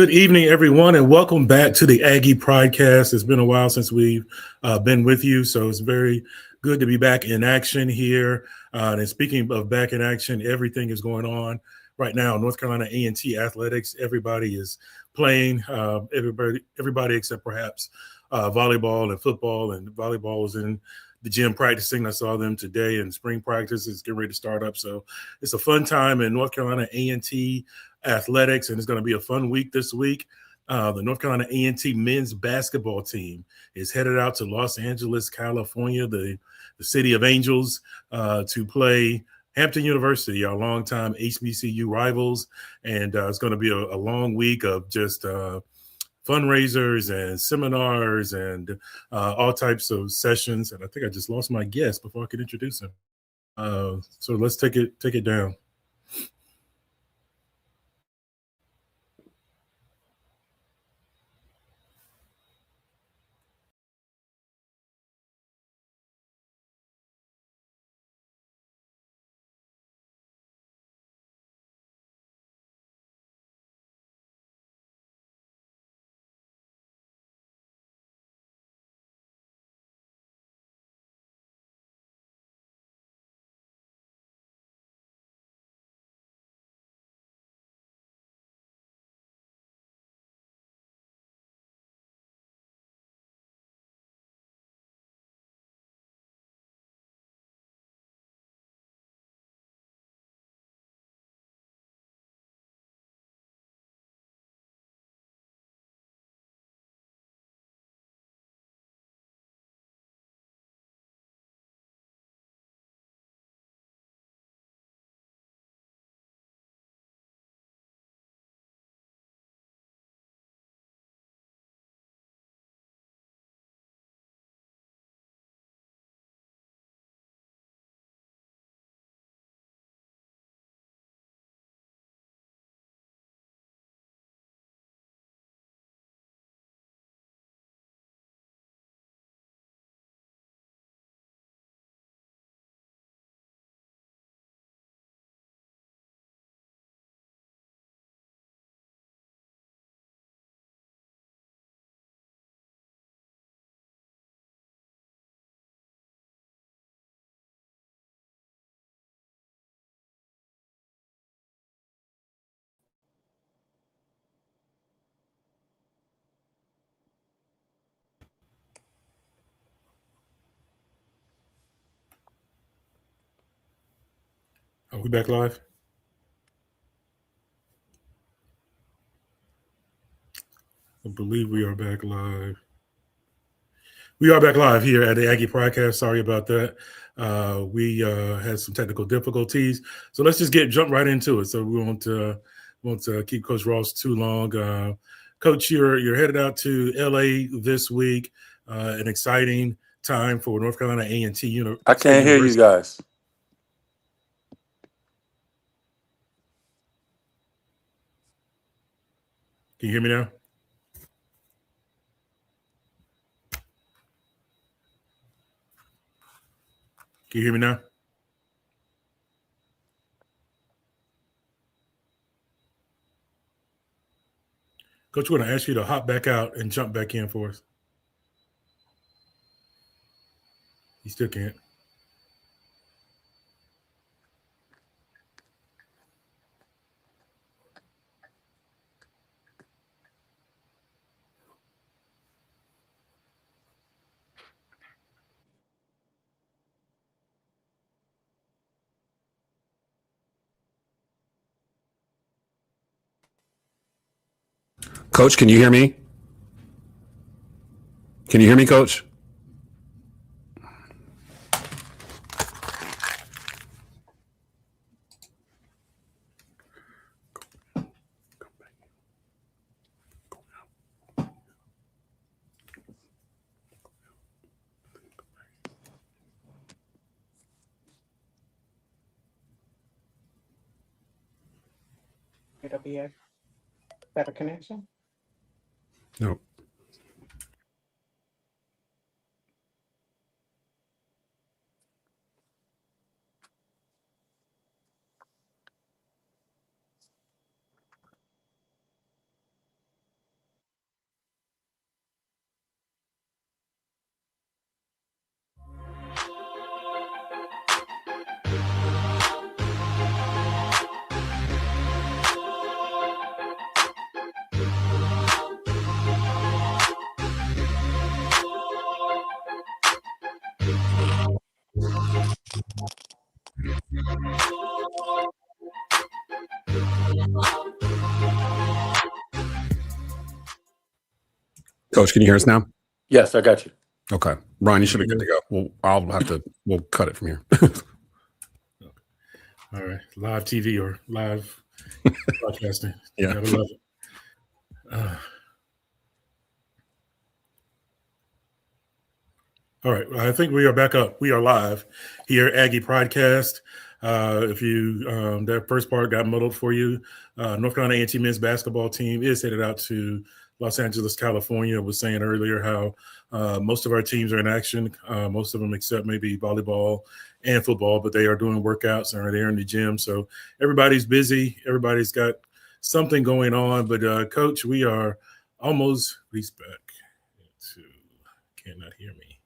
Good evening, everyone, and welcome back to the Aggie PrideCast. It's been a while since we've been with you, so it's very good to be back in action here. And speaking of back in action, everything is going on right now. North Carolina A&T athletics, everybody is playing. Everybody except perhaps volleyball and football. And volleyball was in the gym practicing. I saw them today, and spring practice is getting ready to start up. So it's a fun time in North Carolina A&T athletics, and it's going to be a fun week this week. The North Carolina A&T men's basketball team is headed out to Los Angeles, California, the city of angels, to play Hampton University, our longtime HBCU rivals. And it's going to be a long week of just fundraisers and seminars and all types of sessions. And I think I just lost my guest before I could introduce him. So let's take it down. Are we back live? I believe we are back live. We are back live here at the Aggie PrideCast. Sorry about that. We had some technical difficulties, so let's just jump right into it. So we won't keep Coach Ross too long. Coach, you're headed out to LA this week. An exciting time for North Carolina A&T University. I can't hear you guys. Can you hear me now? Can you hear me now? Coach, we're going to ask you to hop back out and jump back in for us. You still can't. Coach, can you hear me? Can you hear me, Coach? It'll be a better connection. No. Coach, can you hear us now? Yes, I got you. Okay. Brian, you should be good to go. We'll cut it from here. All right, live TV or live broadcasting. Yeah. Gotta love it. All right, I think we are back up. We are live here, Aggie PrideCast. If you that first part got muddled for you, North Carolina A&T men's basketball team is headed out to Los Angeles, California. I was saying earlier how most of our teams are in action, most of them except maybe volleyball and football, but they are doing workouts and they're in the gym. So everybody's busy. Everybody's got something going on. But Coach, we are almost back to cannot hear me.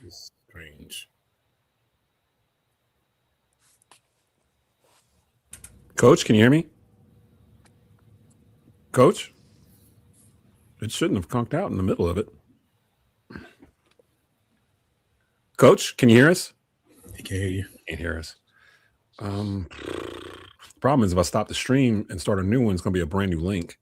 This is strange. Coach, can you hear me? Coach? It shouldn't have conked out in the middle of it. Coach, can you hear us? He can't hear you. Can't hear us. The problem is if I stop the stream and start a new one, it's going to be a brand new link.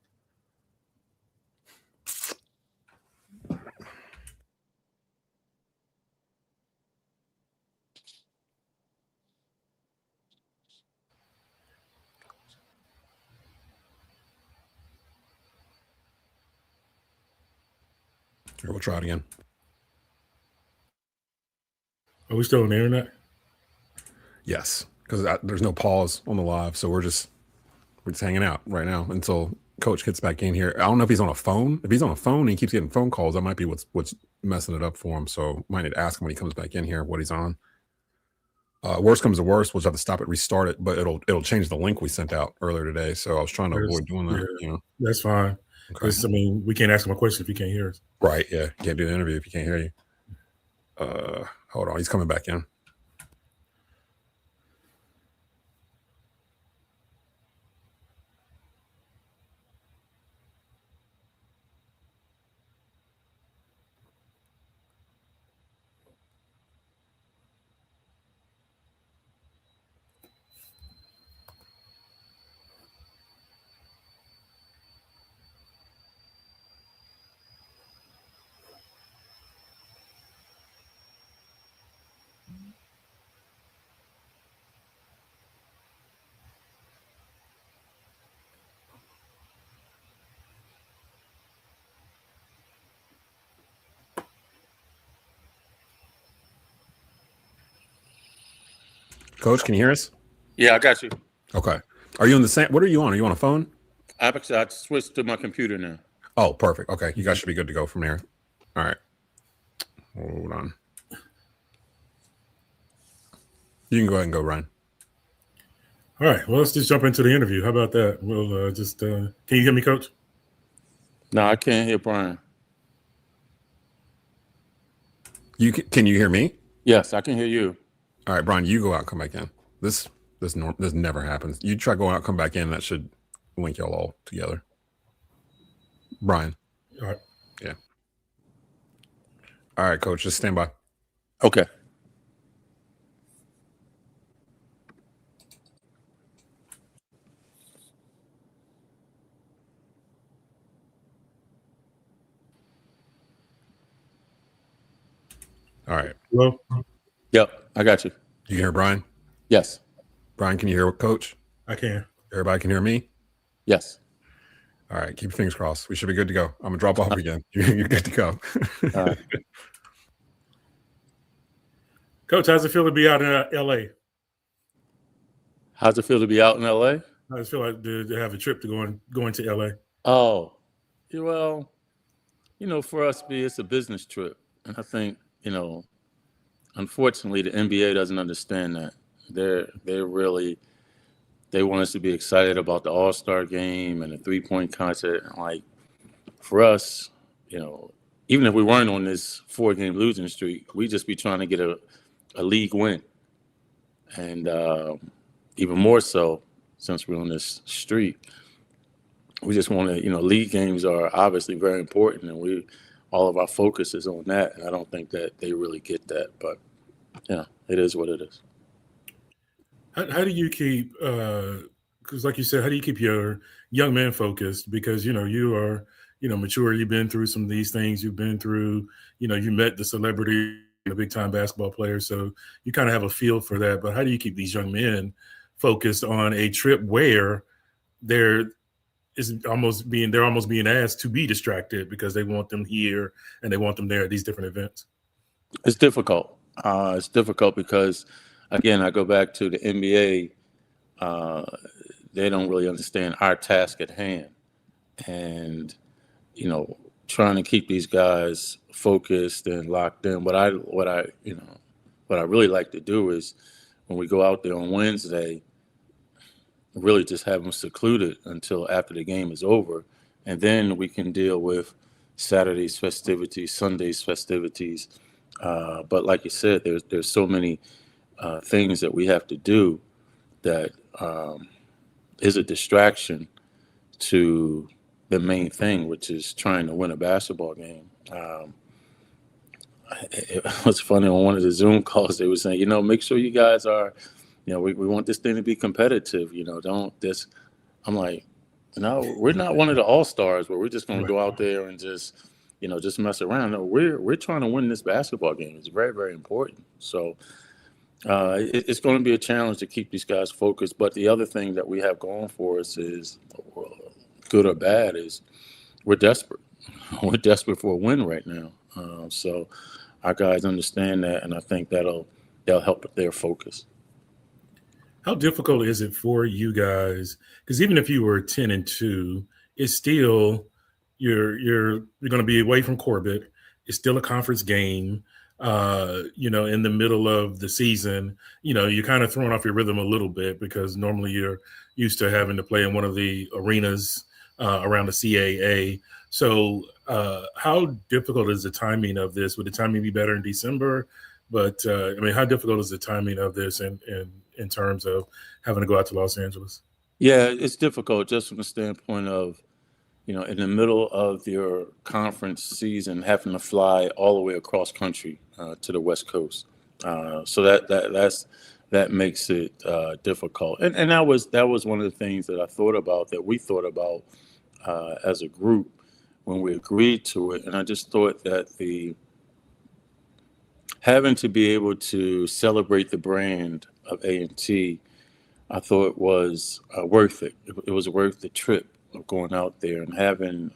Here, we'll try it again. Are we still on the internet? Yes, because there's no pause on the live, so we're just hanging out right now until Coach gets back in here. I don't know if he's on a phone. If he's on a phone and he keeps getting phone calls, that might be what's messing it up for him. So might need to ask him when he comes back in here what he's on. Worst comes to worst, we'll just have to stop it, restart it, but it'll change the link we sent out earlier today. So I was trying to avoid doing that. Yeah, you know, that's fine. okay. I mean, we can't ask him a question if he can't hear us. Right? Yeah, can't do the interview if you can't hear you. Hold on, he's coming back in. Coach, can you hear us? Yeah, I got you. Okay. Are you on the same? What are you on? Are you on a phone? I switched to my computer now. Oh, perfect. Okay, you guys should be good to go from there. All right. Hold on. You can go ahead and go, Ryan. All right. Well, let's just jump into the interview. How about that? We'll just can you hear me, Coach? No, I can't hear Brian. Can you hear me? Yes, I can hear you. All right, Brian, you go out, come back in. This never happens. You try going out, come back in. That should link y'all all together. Brian. All right. Yeah. All right, Coach, just stand by. Okay. All right. Hello? Yep, I got you. You can hear Brian? Yes. Brian, can you hear Coach? I can. Everybody can hear me? Yes. All right, keep your fingers crossed. We should be good to go. I'm going to drop off again. You're good to go. All right. Coach, how's it feel to be out in L.A.? How's it feel to be out in LA? How does it feel like to have a trip to going to L.A.? Oh, yeah, well, for us, it's a business trip. And I think, unfortunately, the NBA doesn't understand that. They want us to be excited about the All-Star game and the three-point contest. Like, for us, even if we weren't on this 4-game losing streak, we'd just be trying to get a league win. And even more so, since we're on this streak, we just want to, league games are obviously very important, and all of our focus is on that. And I don't think that they really get that, but it is what it is. How do you keep? Because, like you said, how do you keep your young man focused? Because you are mature. You've been through some of these things. You've been through. You met the celebrity, the big time basketball player. So you kind of have a feel for that. But how do you keep these young men focused on a trip where they're almost being asked to be distracted because they want them here and they want them there at these different events? It's difficult. It's difficult because, again, I go back to the NBA. They don't really understand our task at hand, and trying to keep these guys focused and locked in. What I really like to do is when we go out there on Wednesday, really just have them secluded until after the game is over, and then we can deal with Saturday's festivities, Sunday's festivities. But like you said, there's so many things that we have to do that is a distraction to the main thing, which is trying to win a basketball game. It was funny on one of the Zoom calls. They were saying, make sure you guys are, we want this thing to be competitive. Don't this. I'm like, no, we're not one of the all-stars where we're just going to go out there and just mess around. No, we're trying to win this basketball game. It's very, very important. So it's going to be a challenge to keep these guys focused. But the other thing that we have going for us is, good or bad, is we're desperate. We're desperate for a win right now. So our guys understand that, and I think they'll help with their focus. How difficult is it for you guys? Because even if you were 10-2, it's still you're going to be away from Corbett. It's still a conference game. In the middle of the season, you're kind of throwing off your rhythm a little bit because normally you're used to having to play in one of the arenas around the CAA. So how difficult is the timing of this? Would the timing be better in December? But how difficult is the timing of this in terms of having to go out to Los Angeles? Yeah, it's difficult just from the standpoint of, in the middle of your conference season, having to fly all the way across country to the West Coast. So that makes it difficult. And that was one of the things that we thought about as a group when we agreed to it. And I just thought that having to be able to celebrate the brand of A&T, I thought was worth it. It was worth the trip of going out there and having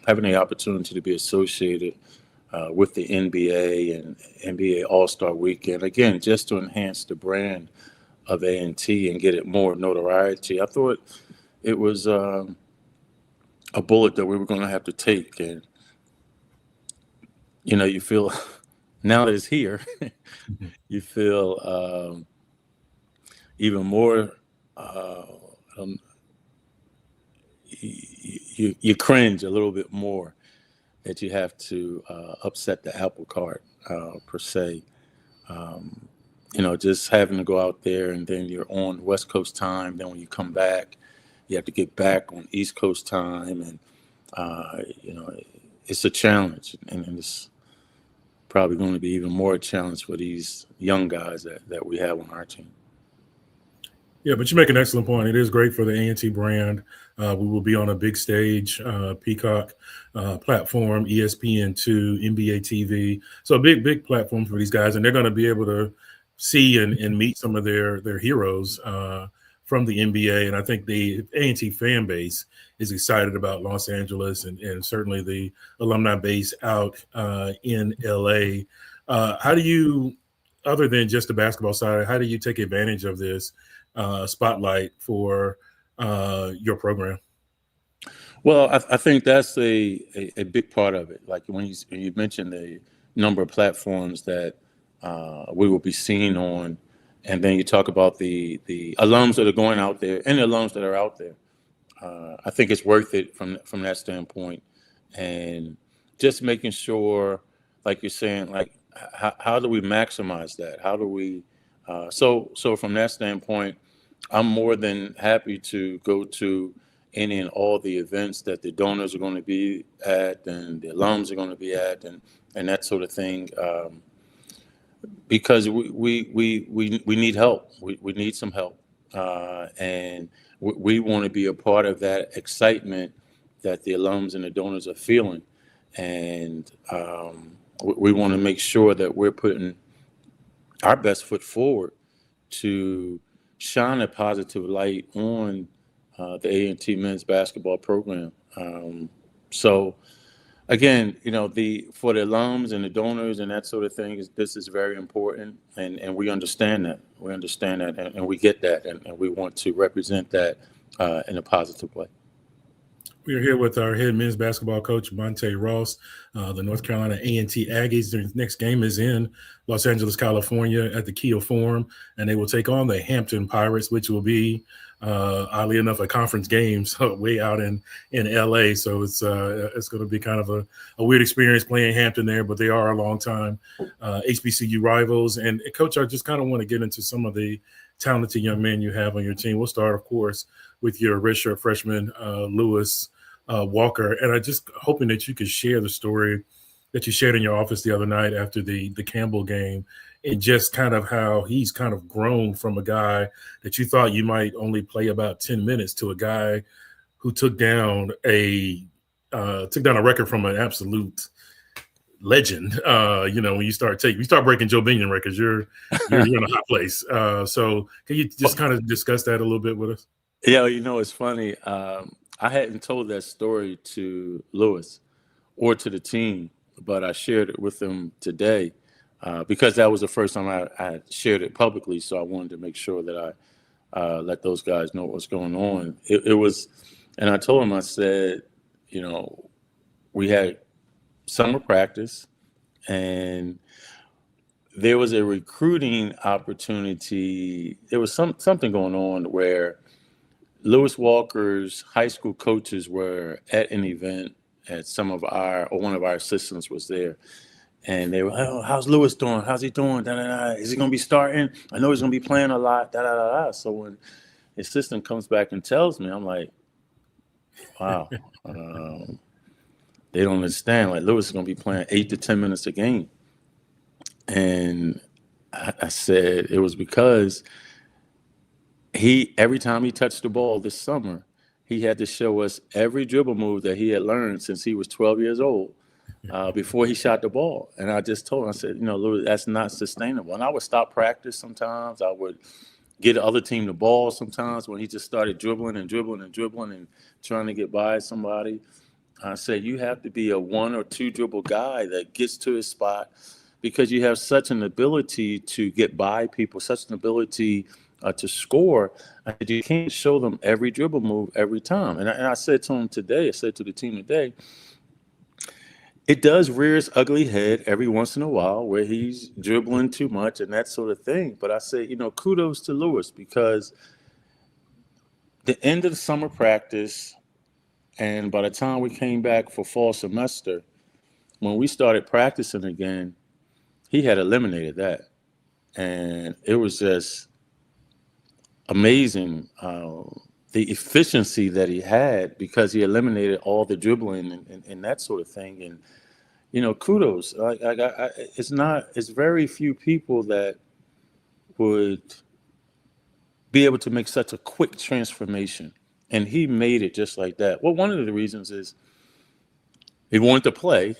the opportunity to be associated with the NBA and NBA All-Star Weekend, again, just to enhance the brand of A&T and get it more notoriety. I thought it was a bullet that we were going to have to take. And, you feel now that it's here, you feel even more you cringe a little bit more that you have to upset the apple cart per se. Just having to go out there and then you're on West Coast time. Then when you come back, you have to get back on East Coast time, and it's a challenge, and it's probably going to be even more a challenge for these young guys that we have on our team. Yeah, but you make an excellent point. It is great for the A&T brand. We will be on a big stage, Peacock platform, ESPN2, NBA TV. So a big platform for these guys, and they're going to be able to see and meet some of their heroes from the NBA. And I think the A&T fan base is excited about Los Angeles and certainly the alumni base out in LA. How do you, other than just the basketball side, how do you take advantage of this spotlight for your program? Well, I think that's a big part of it. Like when you mentioned the number of platforms that we will be seen on, and then you talk about the alums that are going out there and the alums that are out there. I think it's worth it from that standpoint, and just making sure, like you're saying, like how do we maximize that? How do we? So from that standpoint, I'm more than happy to go to any and all the events that the donors are going to be at and the alums are going to be at and that sort of thing. because we need help. We need some help, and we want to be a part of that excitement that the alums and the donors are feeling, and we want to make sure that we're putting our best foot forward to shine a positive light on the A&T men's basketball program. So again, for the alums and the donors and that sort of thing, this is very important, and we understand that. We understand that, and we get that, and we want to represent that in a positive way. We are here with our head men's basketball coach, Monte Ross, the North Carolina A&T Aggies. Their next game is in Los Angeles, California at the Kia Forum, and they will take on the Hampton Pirates, which will be, oddly enough, a conference game, so way out in L.A. So it's going to be kind of a weird experience playing Hampton there, but they are a long-time HBCU rivals. And, Coach, I just kind of want to get into some of the talented young men you have on your team. We'll start, of course, with your redshirt freshman, Lewis Walker. And I just hoping that you could share the story that you shared in your office the other night after the Campbell game, and just kind of how he's kind of grown from a guy that you thought you might only play about 10 minutes to a guy who took down a record from an absolute legend. When you start breaking Joe Binion records, you're in a hot place. So can you just kind of discuss that a little bit with us? Yeah, it's funny. I hadn't told that story to Lewis or to the team, but I shared it with them today because that was the first time I had shared it publicly. So I wanted to make sure that I let those guys know what's going on. It was, and I told him, I said, we had summer practice, and there was a recruiting opportunity. There was something going on where Lewis Walker's high school coaches were at an event at one of our assistants was there. And they were, oh, how's Lewis doing? How's he doing? Da, da, da. Is he going to be starting? I know he's going to be playing a lot. Da, da, da, da. So when the assistant comes back and tells me, I'm like, wow. They don't understand. Like, Lewis is going to be playing 8 to 10 minutes a game. And I said it was because every time he touched the ball this summer, he had to show us every dribble move that he had learned since he was 12 years old before he shot the ball. And I just told him, I said, Lewis, that's not sustainable. And I would stop practice sometimes. I would get the other team the ball sometimes when he just started dribbling and trying to get by somebody. I said, you have to be a 1 or 2 dribble guy that gets to his spot, because you have such an ability to get by people, such an ability to score. You can't show them every dribble move every time. And I said to him today, I said to the team today, it does rear its ugly head every once in a while where he's dribbling too much and that sort of thing. But I say, kudos to Lewis, because the end of the summer practice, and by the time we came back for fall semester, when we started practicing again, he had eliminated that. And it was just amazing, the efficiency that he had, because he eliminated all the dribbling and that sort of thing. And, kudos. It's very few people that would be able to make such a quick transformation. And he made it just like that. Well, one of the reasons is he wanted to play,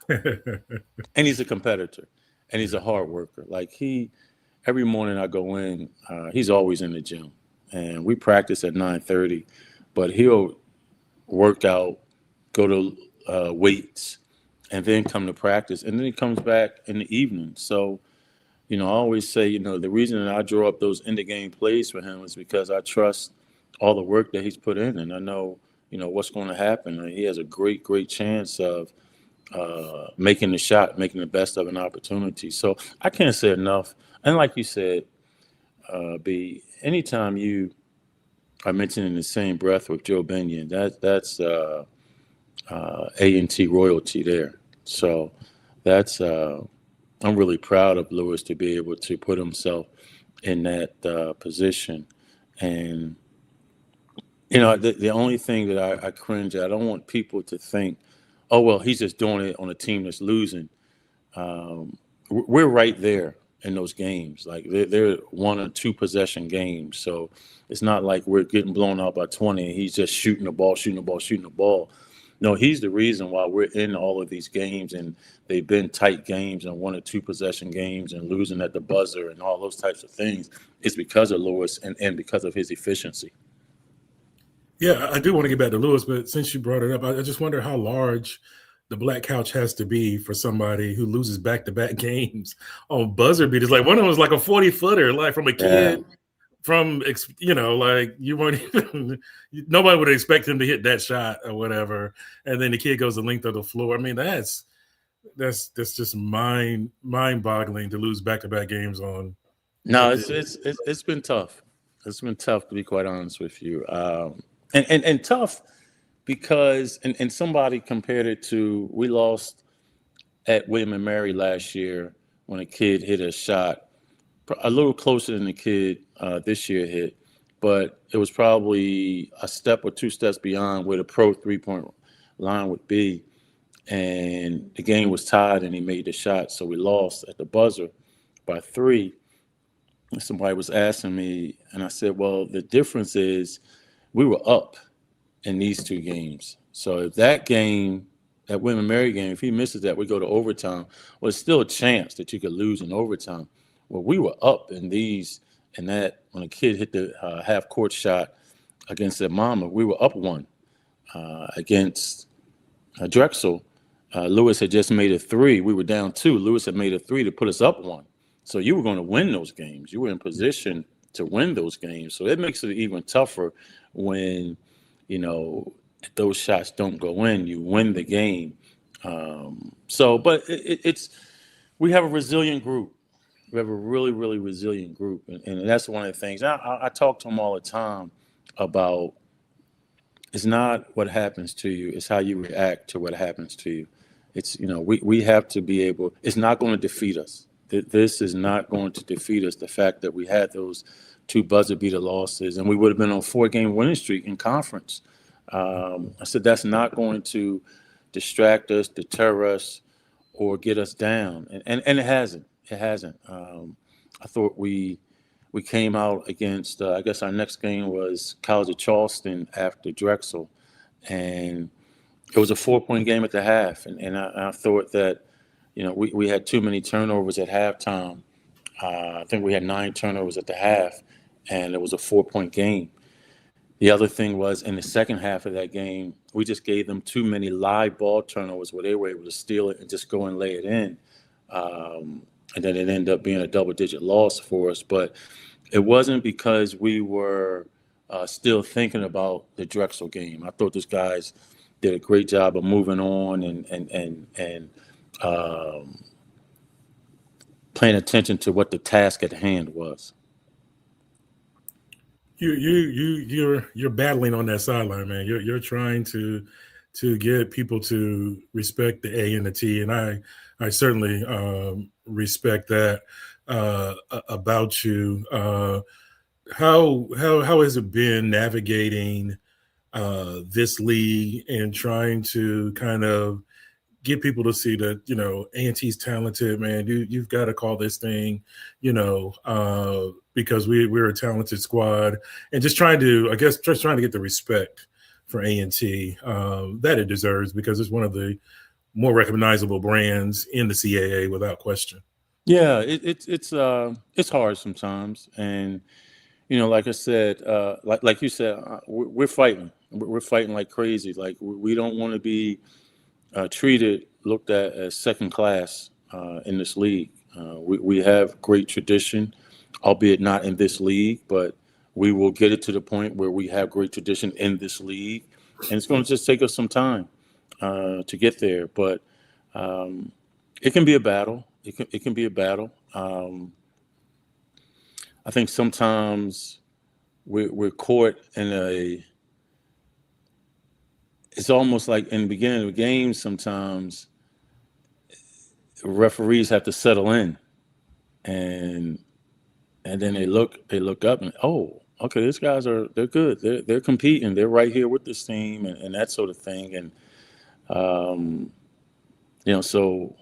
and he's a competitor, and he's a hard worker. Like, every morning I go in, he's always in the gym, and we practice at 9:30, but he'll work out, go to weights, and then come to practice, and then he comes back in the evening. So, I always say, the reason that I draw up those end of game plays for him is because I trust all the work that he's put in, and I know, what's going to happen. And he has a great, great chance of making the shot, making the best of an opportunity. So I can't say enough. And like you said, B, anytime you are mentioned in the same breath with Joe Binion, that's A&T royalty there. So that's I'm really proud of Lewis to be able to put himself in that position. And the only thing that I cringe at, I don't want people to think, oh, well, he's just doing it on a team that's losing. We're right there in those games. Like they're 1 or 2 possession games. So it's not like we're getting blown out by 20 and he's just shooting the ball. No, he's the reason why we're in all of these games, and they've been tight games and 1 or 2 possession games and losing at the buzzer and all those types of things. It's because of Lewis and because of his efficiency. Yeah, I do want to get back to Lewis, but since you brought it up, I just wonder how large the black couch has to be for somebody who loses back-to-back games on buzzer beaters. Like one of them was like a 40-footer, like from a kid from, like you weren't even, nobody would expect him to hit that shot or whatever. And then the kid goes the length of the floor. I mean, that's just mind-boggling to lose back-to-back games on. No, it's been tough. It's been tough, to be quite honest with you. And tough because, and somebody compared it to, we lost at William and Mary last year when a kid hit a shot a little closer than the kid this year hit, but it was probably a step or 2 steps beyond where the pro 3-point line would be. And the game was tied and he made the shot. So we lost at the buzzer by 3. And somebody was asking me, and I said, well, the difference is we were up in these 2 games. So if that game, that William and Mary game, if he misses that, we go to overtime. Well, there's still a chance that you could lose in overtime. Well, we were up in these, and that when a kid hit the half-court shot against their mama, we were up 1 against Drexel. Lewis had just made a 3. We were down 2. Lewis had made a 3 to put us up 1. So you were going to win those games. You were in position to win those games. So it makes it even tougher when, those shots don't go in. You win the game. But it's we have a resilient group. We have a really, really resilient group. And that's one of the things. I talk to them all the time about it's not what happens to you. It's how you react to what happens to you. It's, we have to be able, it's not going to defeat us. This is not going to defeat us. The fact that we had those 2 buzzer beater losses and we would have been on a 4-game winning streak in conference. I said, that's not going to distract us, deter us, or get us down. And it hasn't. It hasn't. I thought we came out against, I guess our next game was College of Charleston after Drexel. And it was a 4-point game at the half. And I thought that, we had too many turnovers at halftime. I think we had 9 turnovers at the half, and it was a 4-point game. The other thing was in the second half of that game, we just gave them too many live ball turnovers where they were able to steal it and just go and lay it in. And then it ended up being a double-digit loss for us. But it wasn't because we were still thinking about the Drexel game. I thought those guys did a great job of moving on and paying attention to what the task at hand was. You're battling on that sideline, man. You're trying to get people to respect the A and the T, and I certainly respect that about you. How has it been navigating this league and trying to kind of get people to see that, A&T's talented, man. You've got to call this thing, because we're a talented squad, and just trying to get the respect for A&T that it deserves, because it's one of the more recognizable brands in the CAA without question. Yeah, it's hard sometimes, and like I said, like you said, we're fighting. We're fighting like crazy. Like we don't want to be looked at as second class in this league. We have great tradition, albeit not in this league, but we will get it to the point where we have great tradition in this league, and it's going to just take us some time to get there. But it can be a battle. It can be a battle. I think sometimes we're caught in it's almost like in the beginning of the game, sometimes referees have to settle in, and then they look up and, oh, okay, these guys they're good. They're competing. They're right here with this team and that sort of thing. And so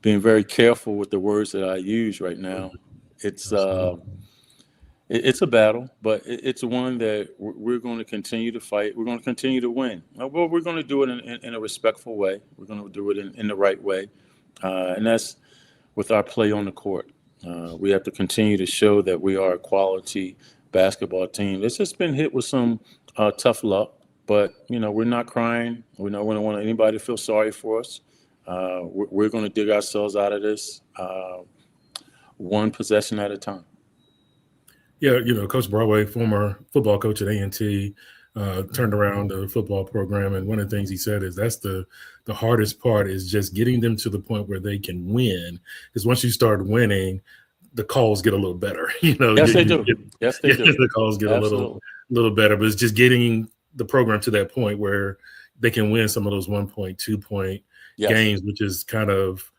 being very careful with the words that I use right now. It's it's a battle, but it's one that we're going to continue to fight. We're going to continue to win. Well, we're going to do it in a respectful way. We're going to do it in the right way, and that's with our play on the court. We have to continue to show that we are a quality basketball team. It's just been hit with some tough luck, but we're not crying. We don't want anybody to feel sorry for us. We're going to dig ourselves out of this one possession at a time. Yeah, Coach Broadway, former football coach at A&T, turned around the football program, and one of the things he said is that's the hardest part is just getting them to the point where they can win. Because once you start winning, the calls get a little better. Yes, they do. Yes, they do. The calls get Absolutely. a little better, but it's just getting the program to that point where they can win some of those 1-point, 2-point games, which is kind of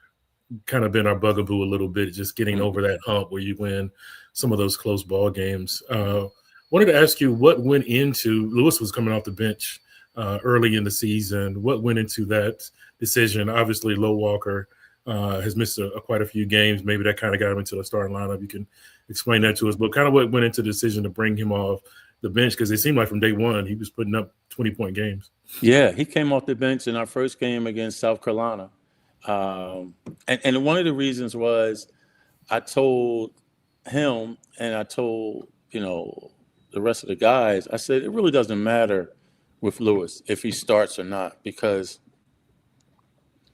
been our bugaboo a little bit, just getting over that hump where you win some of those close ball games. Wanted to ask you what went into Lewis was coming off the bench early in the season. What went into that decision? Obviously, Low Walker has missed quite a few games. Maybe that kind of got him into the starting lineup. You can explain that to us. But kind of what went into the decision to bring him off the bench, because it seemed like from day one he was putting up 20-point games. Yeah, he came off the bench in our first game against South Carolina. And one of the reasons was I told him and I told, the rest of the guys, I said, it really doesn't matter with Lewis if he starts or not, because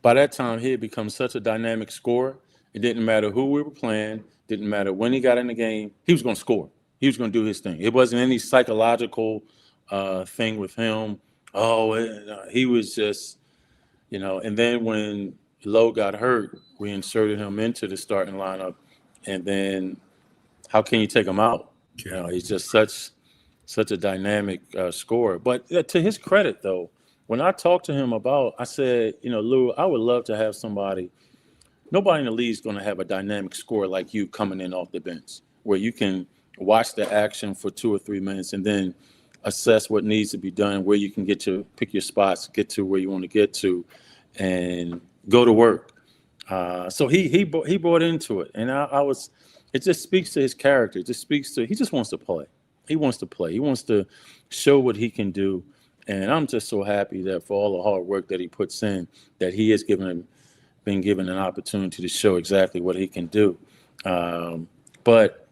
by that time he had become such a dynamic scorer. It didn't matter who we were playing, didn't matter when he got in the game, he was going to score. He was going to do his thing. It wasn't any psychological thing with him. He was just, and then when Lowe got hurt, we inserted him into the starting lineup, and then how can you take him out? He's just such a dynamic scorer. But to his credit, though, when I talked to him I said, Lou, I would love to have somebody. Nobody in the league is going to have a dynamic scorer like you coming in off the bench, where you can watch the action for 2 or 3 minutes and then assess what needs to be done, where you can pick your spots, get to where you want to get to, and go to work. So he bought into it, and it just speaks to his character. It just speaks to, he just wants to play. He wants to play. He wants to show what he can do. And I'm just so happy that for all the hard work that he puts in, that he has been given an opportunity to show exactly what he can do. But,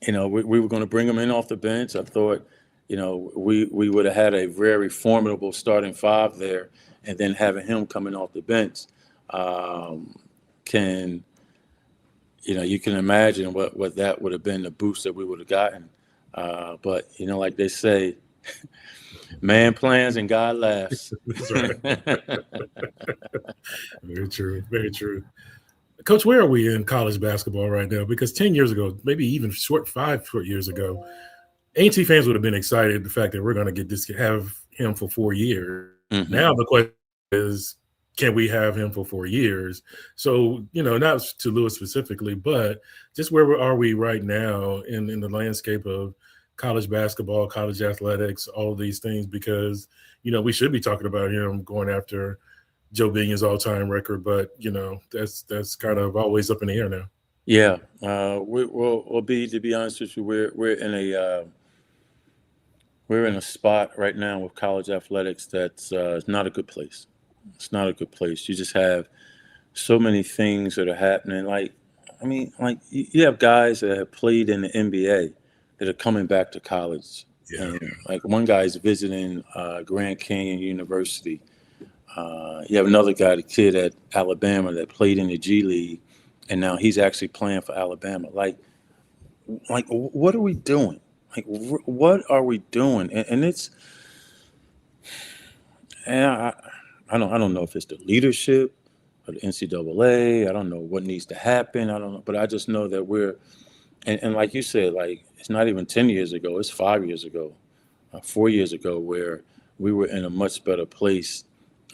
we were going to bring him in off the bench. I thought, we would have had a very formidable starting five there, and then having him coming off the bench you can imagine what that would have been, the boost that we would have gotten. But, like they say, man plans and God laughs. That's right. Very true. Very true. Coach, where are we in college basketball right now? Because 10 years ago, maybe even 5 short years ago, A&T fans would have been excited the fact that we're going to have him for 4 years. Mm-hmm. Now the question is, can we have him for 4 years? So, not to Lewis specifically, but just where are we right now in the landscape of college basketball, college athletics, all of these things, because, we should be talking about him going after Joe Binion's all-time record, but, that's kind of always up in the air now. Yeah. We'll be, to be honest with you, we're in a spot right now with college athletics that's not a good place. It's not a good place. You just have so many things that are happening. You have guys that have played in the NBA that are coming back to college. Yeah. And one guy's visiting Grand Canyon University. You have another guy, the kid at Alabama that played in the G League, and now he's actually playing for Alabama. What are we doing? What are we doing? And it's, I don't know if it's the leadership or the NCAA. I don't know what needs to happen. I don't know, but I just know that we're, and like you said, it's not even 10 years ago. It's 5 years ago, 4 years ago, where we were in a much better place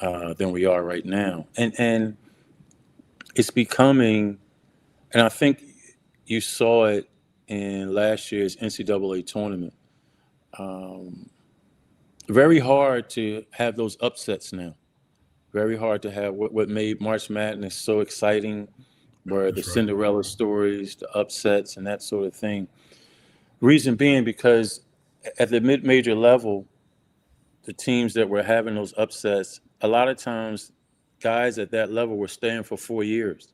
than we are right now. And it's becoming, and I think you saw it in last year's NCAA tournament. Very hard to have those upsets now. Very hard to have. What made March Madness so exciting were the Cinderella stories, the upsets, and that sort of thing. Reason being because at the mid-major level, the teams that were having those upsets, a lot of times guys at that level were staying for 4 years.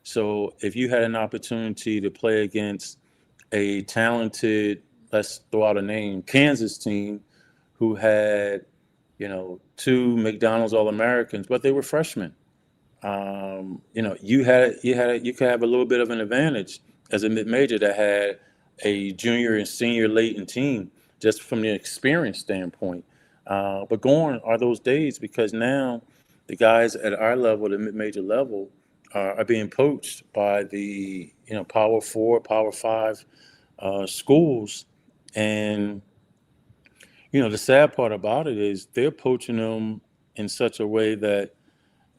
So if you had an opportunity to play against a talented, let's throw out a name, Kansas team who had, 2 McDonald's All-Americans, but they were freshmen. You could have a little bit of an advantage as a mid-major that had a junior and senior latent team just from the experience standpoint. But gone are those days because now the guys at our level, the mid-major level, are being poached by the Power 4, Power 5 schools. And the sad part about it is they're poaching them in such a way that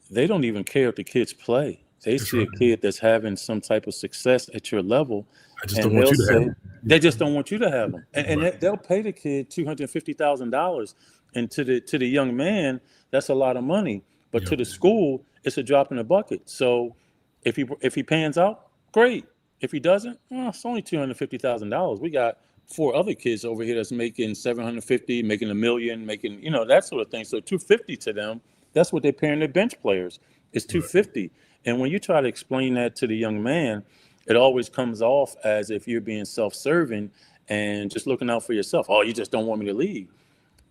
they don't even care if the kids play. They see a kid that's having some type of success at your level, I just don't want you to have them. they just don't want you to have them, and they'll pay the kid $250,000, and to the young man, that's a lot of money. But to the school, it's a drop in the bucket. So if he pans out, great. If he doesn't, it's only $250,000. We got 4 other kids over here that's making $750,000, making $1 million, making that sort of thing. So $250,000 to them, that's what they're paying their bench players. It's $250,000. And when you try to explain that to the young man, it always comes off as if you're being self-serving and just looking out for yourself. Oh, you just don't want me to leave.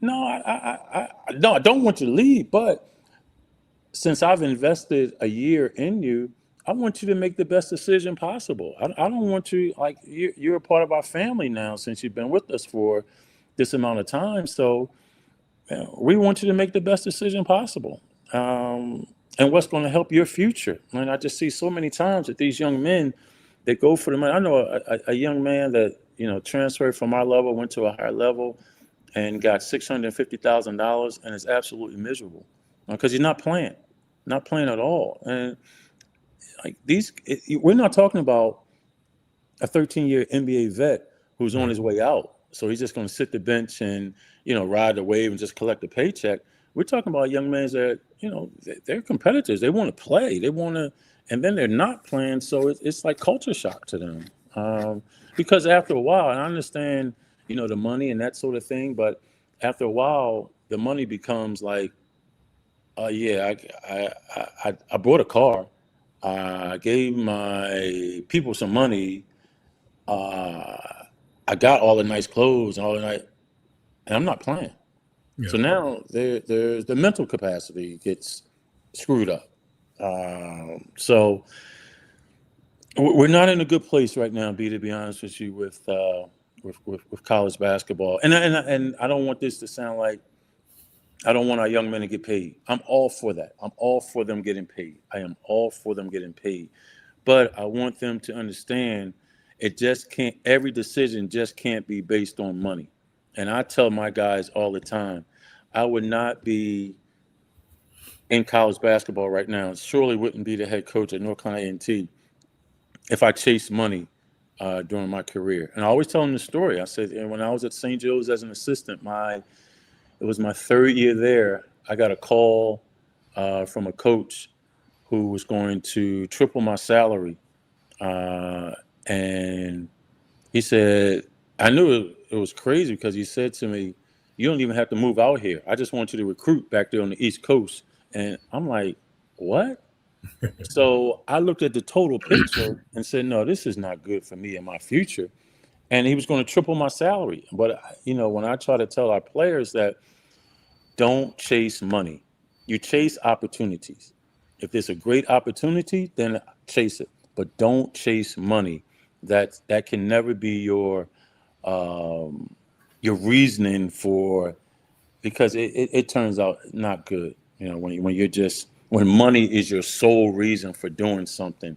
No, I don't want you to leave. But since I've invested a year in you, I want you to make the best decision possible. I don't want you, like, you're a part of our family now since you've been with us for this amount of time. So we want you to make the best decision possible. And what's going to help your future. I just see so many times that these young men, they go for the money. I know a young man that, transferred from our level, went to a higher level and got $650,000 and is absolutely miserable because he's not playing at all. And like we're not talking about a 13-year NBA vet who's on his way out. So he's just going to sit the bench and, ride the wave and just collect a paycheck. We're talking about young men that, they're competitors. They want to play. They want to, and then they're not playing. So it's like culture shock to them. Because after a while, and I understand, the money and that sort of thing, but after a while, the money becomes like, I bought a car. I gave my people some money. I got all the nice clothes and all the night, and I'm not playing. Yeah. So now there's the mental capacity gets screwed up. So we're not in a good place right now, B, to be honest with you, with college basketball. And I don't want this to sound like I don't want our young men to get paid. I'm all for that. I'm all for them getting paid. I am all for them getting paid. But I want them to understand every decision just can't be based on money. And I tell my guys all the time, I would not be in college basketball right now. Surely wouldn't be the head coach at North Carolina A&T if I chased money during my career. And I always tell them the story. I said, and when I was at St. Joe's as an assistant, it was my 3rd year there. I got a call from a coach who was going to triple my salary. And he said, I knew it was crazy because he said to me, you don't even have to move out here. I just want you to recruit back there on the East Coast. And I'm like, what? So I looked at the total picture and said, no, this is not good for me and my future. And he was going to triple my salary. But, when I try to tell our players that don't chase money, you chase opportunities. If there's a great opportunity, then chase it. But don't chase money. That can never be your reasoning for, because it turns out not good. When money is your sole reason for doing something.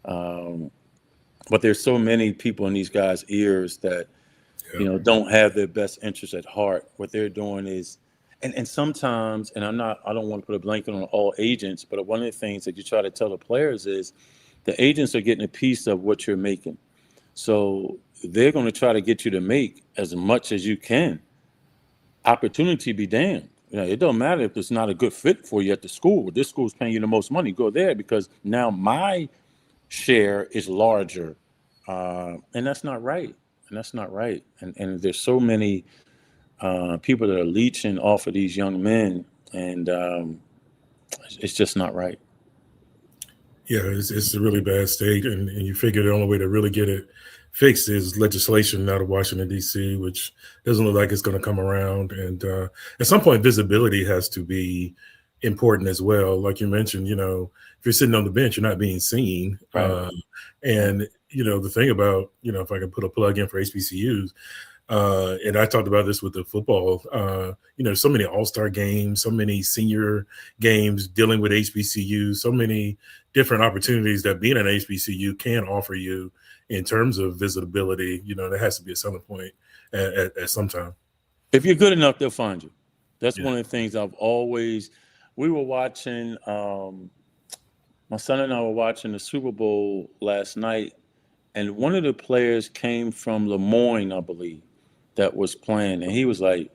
But there's so many people in these guys' ears that, don't have their best interests at heart. What they're doing is, and sometimes, and I don't want to put a blanket on all agents, but one of the things that you try to tell the players is the agents are getting a piece of what you're making. So they're going to try to get you to make as much as you can. Opportunity be damned. It don't matter if it's not a good fit for you at the school. This school's paying you the most money. Go there because now my share is larger, and that's not right. And there's so many people that are leeching off of these young men, and it's just not right. Yeah, it's a really bad state, and you figure the only way to really get it fixed is legislation out of Washington, D.C., which doesn't look like it's going to come around. And at some point, visibility has to be important as well. Like you mentioned, if you're sitting on the bench, you're not being seen. Right. And, the thing about, if I can put a plug in for HBCUs, and I talked about this with the football, so many all-star games, so many senior games dealing with HBCUs, so many different opportunities that being an HBCU can offer you in terms of visibility. There has to be a selling point at some time. If you're good enough, they'll find you. That's Yeah. one of the things we were watching, my son and I were watching the Super Bowl last night, and one of the players came from Lemoyne, I believe, that was playing. And he was like,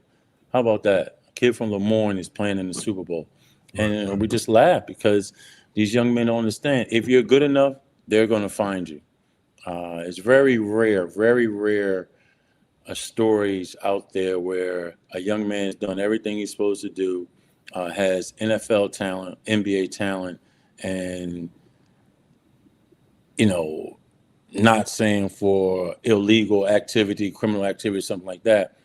how about that? A kid from Lemoyne is playing in the Super Bowl. And we just laughed because these young men don't understand. If you're good enough, they're going to find you. It's very rare stories out there where a young man has done everything he's supposed to do, has NFL talent, NBA talent, and, not saying for illegal activity, criminal activity, something like that,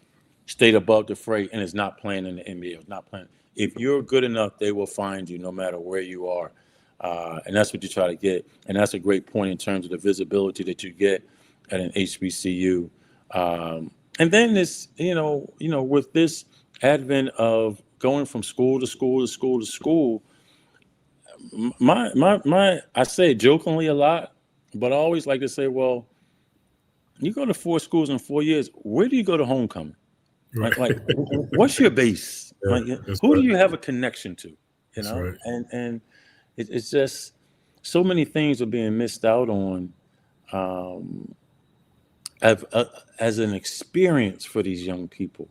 stayed above the fray and is not playing in the NBA, not playing. If you're good enough, they will find you no matter where you are. And that's what you try to get. And that's a great point in terms of the visibility that you get at an HBCU. And then this, with this advent of going from school to school to school to school, I say jokingly a lot, but I always like to say, well, you go to 4 schools in 4 years, where do you go to homecoming? Right. Like what's your base? Yeah, who right. do you have a connection to? That's right. And it's just so many things are being missed out on as an experience for these young people.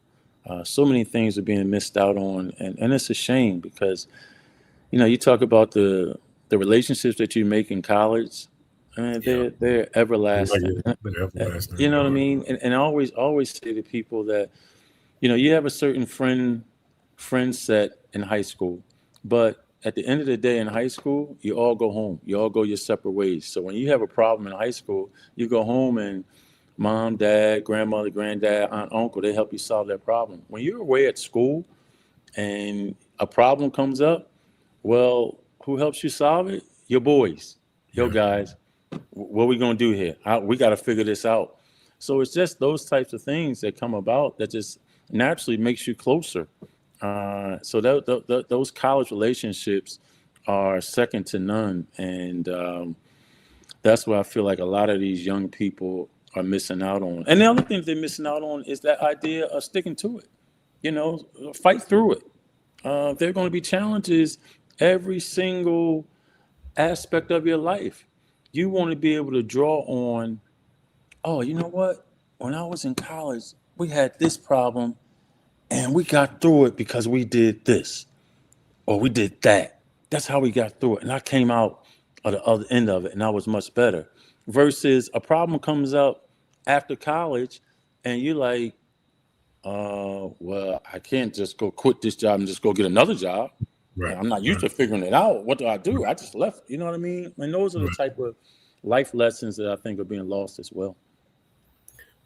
So many things are being missed out on, and it's a shame because, you talk about the relationships that you make in college, and they're everlasting. They're everlasting. You know what I mean? And I always say to people that, you have a certain friend set in high school, but at the end of the day in high school, you all go home. You all go your separate ways. So when you have a problem in high school, you go home and mom, dad, grandmother, granddad, aunt, uncle, they help you solve that problem. When you're away at school and a problem comes up, well, who helps you solve it? Your boys, your guys. What are we going to do here? We got to figure this out. So it's just those types of things that come about that just naturally makes you closer. So those college relationships are second to none. And that's what I feel like a lot of these young people are missing out on. And the other thing they're missing out on is that idea of sticking to it. Fight through it. There are going to be challenges every single aspect of your life. You want to be able to draw on, oh, you know what? When I was in college, we had this problem and we got through it because we did this or we did that. That's how we got through it. And I came out at the other end of it and I was much better. Versus a problem comes up after college and you're like, well, I can't just go quit this job and just go get another job. Right. I'm not used to figuring it out. What do I do? I just left. You know what I mean? And those are the type of life lessons that I think are being lost as well.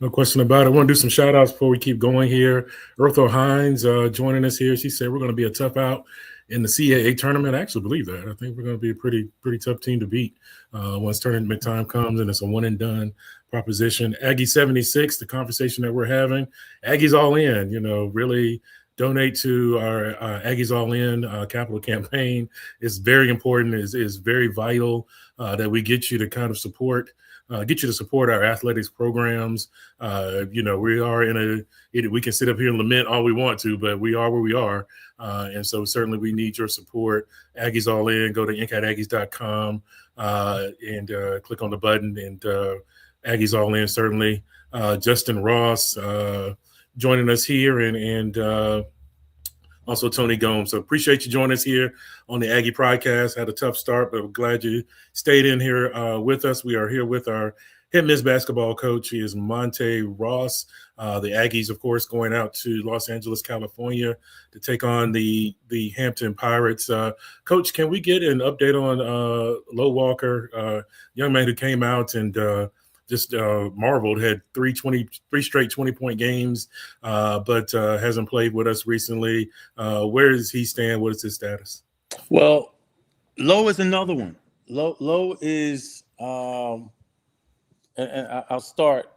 No question about it. I want to do some shout outs before we keep going here. Earthel Hines joining us here. She said we're going to be a tough out in the CAA tournament. I actually believe that. I think we're going to be a pretty tough team to beat once tournament time comes, and it's a one and done proposition. Aggie 76, the conversation that we're having. Aggie's all in, really donate to our Aggies All In capital campaign. It's very important. It's very vital that we get you to kind of support our athletics programs. We are we can sit up here and lament all we want to, but we are where we are. And so certainly we need your support. Aggies All In, go to incataggies.com and click on the button, and Aggies All In, certainly. Justin Ross joining us here and also Tony Gomes. So appreciate you joining us here on the Aggie PrideCast. Had a tough start, but I'm glad you stayed in here with us. We are here with our head men's basketball coach. He is Monte Ross. The Aggies, of course, going out to Los Angeles, California to take on the Hampton Pirates. Coach, can we get an update on Low Walker, young man who came out and just marveled, had three straight 20-point games, but hasn't played with us recently. Where does he stand? What is his status? Well, Low is another one. Low is and I'll start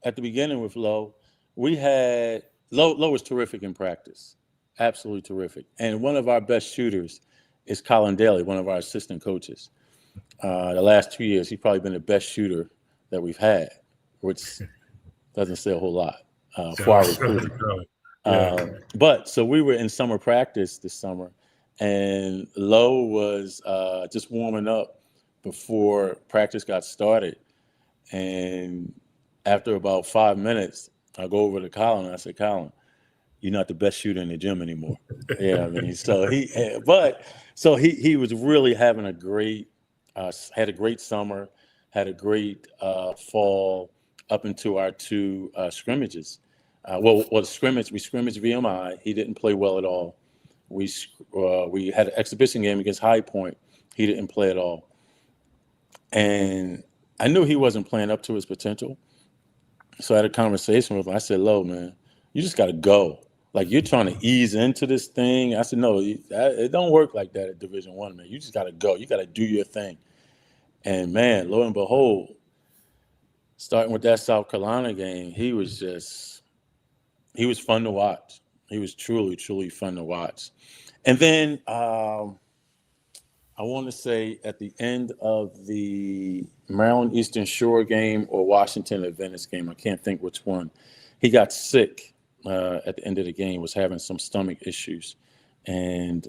at the beginning with Low. We had Low was terrific in practice, absolutely terrific. And one of our best shooters is Colin Daly, one of our assistant coaches. The last 2 years, he's probably been the best shooter that we've had, which doesn't say a whole lot for our recruiting. But so we were in summer practice this summer, and Low was just warming up before practice got started. And after about 5 minutes, I go over to Colin and I said, Colin, you're not the best shooter in the gym anymore. Yeah, I mean, so he was really having a great, had a great summer, had a great fall up into our two scrimmages. The scrimmage, we scrimmaged VMI. He didn't play well at all. We had an exhibition game against High Point. He didn't play at all. And I knew he wasn't playing up to his potential. So I had a conversation with him. I said, Lo, man, you just got to go. Like, you're trying to ease into this thing. I said, no, it don't work like that at Division I, man. You just got to go. You got to do your thing. And, man, lo and behold, starting with that South Carolina game, he was fun to watch. He was truly, truly fun to watch. And then I want to say at the end of the Maryland Eastern Shore game or Washington Adventist game, I can't think which one, he got sick at the end of the game, was having some stomach issues. And,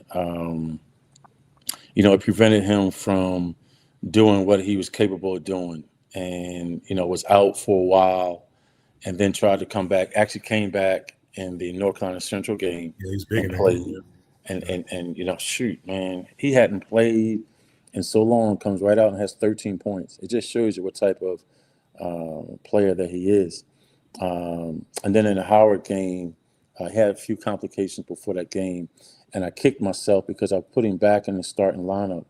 it prevented him from doing what he was capable of doing. And, was out for a while and then tried to come back, actually came back in the North Carolina Central game. Yeah, he's big and in played. that. And shoot, man, he hadn't played in so long, comes right out and has 13 points. It just shows you what type of player that he is. And then in the Howard game, I had a few complications before that game, and I kicked myself because I put him back in the starting lineup,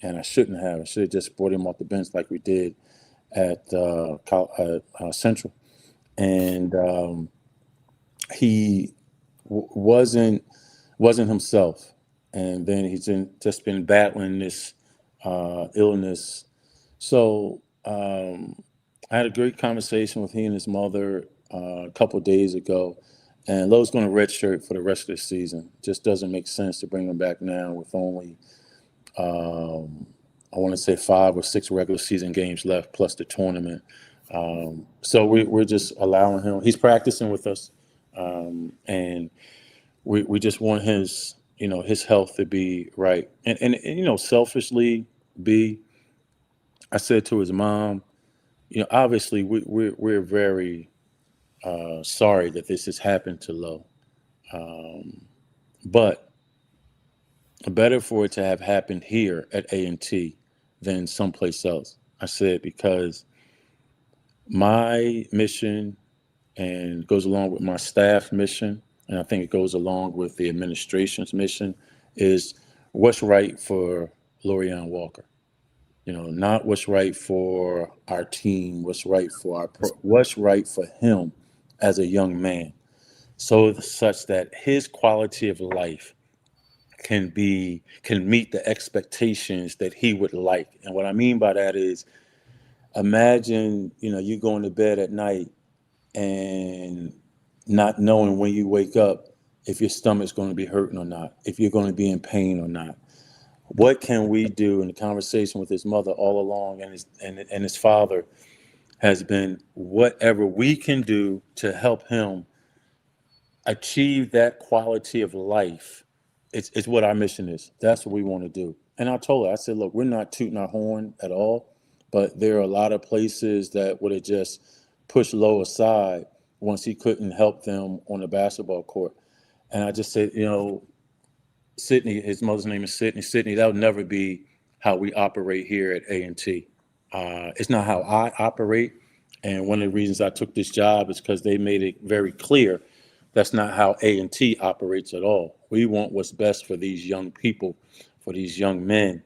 and I shouldn't have. I should have just brought him off the bench like we did at Central. And he wasn't himself, and then he's just been battling this illness. So I had a great conversation with he and his mother a couple of days ago, and Lowe's going to redshirt for the rest of the season. Just doesn't make sense to bring him back now with only I want to say 5 or 6 regular season games left plus the tournament. So we're just allowing him. He's practicing with us, and we just want his health to be right. And selfishly, I said to his mom, obviously we're very sorry that this has happened to Lo, but better for it to have happened here at A&T than someplace else. I said, because my mission and goes along with my staff mission, and I think it goes along with the administration's mission, is what's right for Lorian Walker. Not what's right for our team, what's right for what's right for him as a young man, so such that his quality of life can meet the expectations that he would like. And what I mean by that is, imagine, you going to bed at night and not knowing when you wake up if your stomach's going to be hurting or not, if you're going to be in pain or not. What can we do? In the conversation with his mother all along and his father has been whatever we can do to help him achieve that quality of life. It's what our mission is. That's what we want to do. And I told her, I said, look, we're not tooting our horn at all, but there are a lot of places that would have just pushed Lo aside once he couldn't help them on the basketball court. And I just said, Sydney, his mother's name is Sydney. Sydney, that would never be how we operate here at A&T. It's not how I operate. And one of the reasons I took this job is because they made it very clear that's not how A&T operates at all. We want what's best for these young people, for these young men.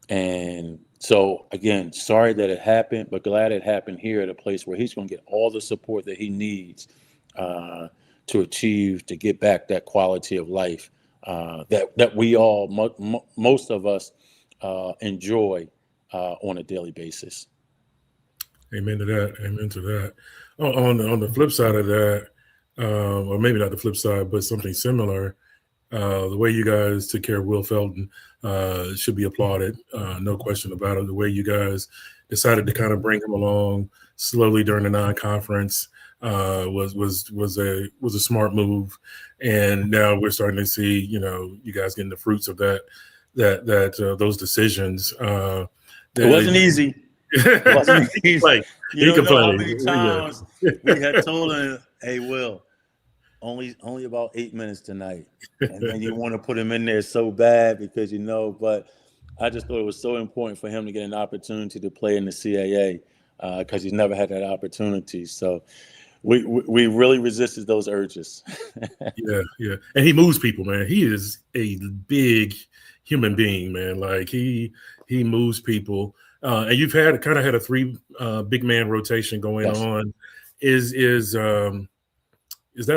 And so, again, sorry that it happened, but glad it happened here at a place where he's going to get all the support that he needs to achieve, to get back that quality of life that we all, most of us, enjoy on a daily basis. Amen to that. Amen to that. On the flip side of that, or maybe not the flip side, but something similar, the way you guys took care of Will Felton should be applauded. No question about it. The way you guys decided to kind of bring him along slowly during the non-conference was a smart move, and now we're starting to see you guys getting the fruits of those decisions. It wasn't easy. It wasn't easy. Like, you don't know how many times we had told him, "Hey, Will, only about 8 minutes tonight," and then you want to put him in there so bad because But I just thought it was so important for him to get an opportunity to play in the CAA because he's never had that opportunity. So we really resisted those urges. Yeah, and he moves people, man. He is a big human being, man. Like he moves people. And you've had a 3 big man rotation going Yes. on. Is that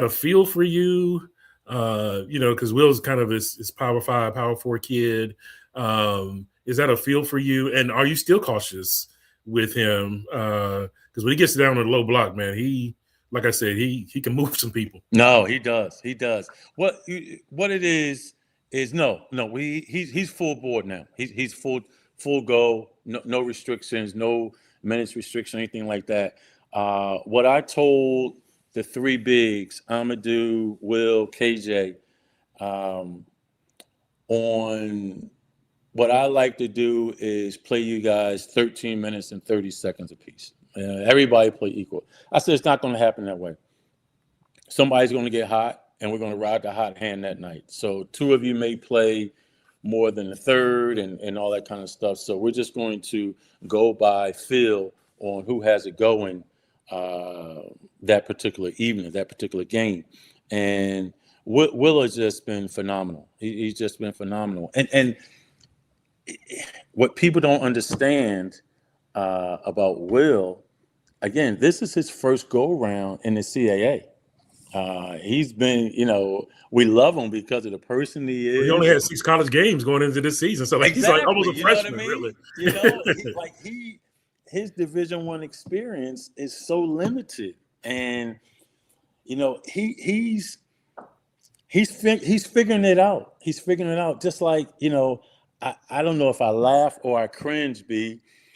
a feel for you? Because Will's kind of this Power 5, Power 4 kid. Is that a feel for you? And are you still cautious with him? Because when he gets down on the low block, man, like I said, he can move some people. No, he does. He does. What it is no. He's full board now. He's full go. No restrictions, no minutes restriction, anything like that. What I told the 3 bigs, Amadou, Will, KJ, on what I like to do is play you guys 13 minutes and 30 seconds apiece. Everybody play equal. I said it's not going to happen that way. Somebody's going to get hot, and we're going to ride the hot hand that night. So 2 of you may play more than a third and all that kind of stuff. So we're just going to go by feel on who has it going that particular evening, that particular game. And Will has just been phenomenal. He's just been phenomenal. And what people don't understand about Will, again, this is his first go-around in the CAA. He's been, we love him because of the person he is. He only had 6 college games going into this season, so Exactly. he's like almost a freshman, really. His Division I experience is so limited, and he's figuring it out. He's figuring it out. Just like I don't know if I laugh or I cringe,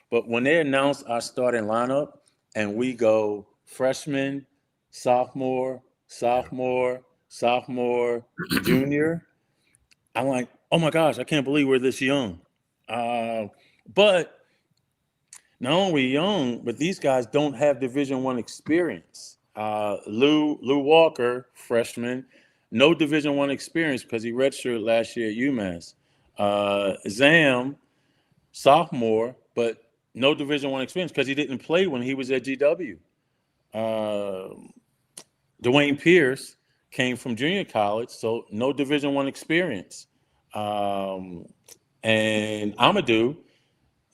but when they announce our starting lineup and we go freshman, sophomore, junior, I'm like, oh my gosh, I can't believe we're this young. But not only young, but these guys don't have Division I experience. Lou Walker, freshman, no Division I experience because he redshirted last year at UMass. Zam, sophomore, but no Division I experience because he didn't play when he was at GW. Dwayne Pierce came from junior college, so no Division I experience. And Amadou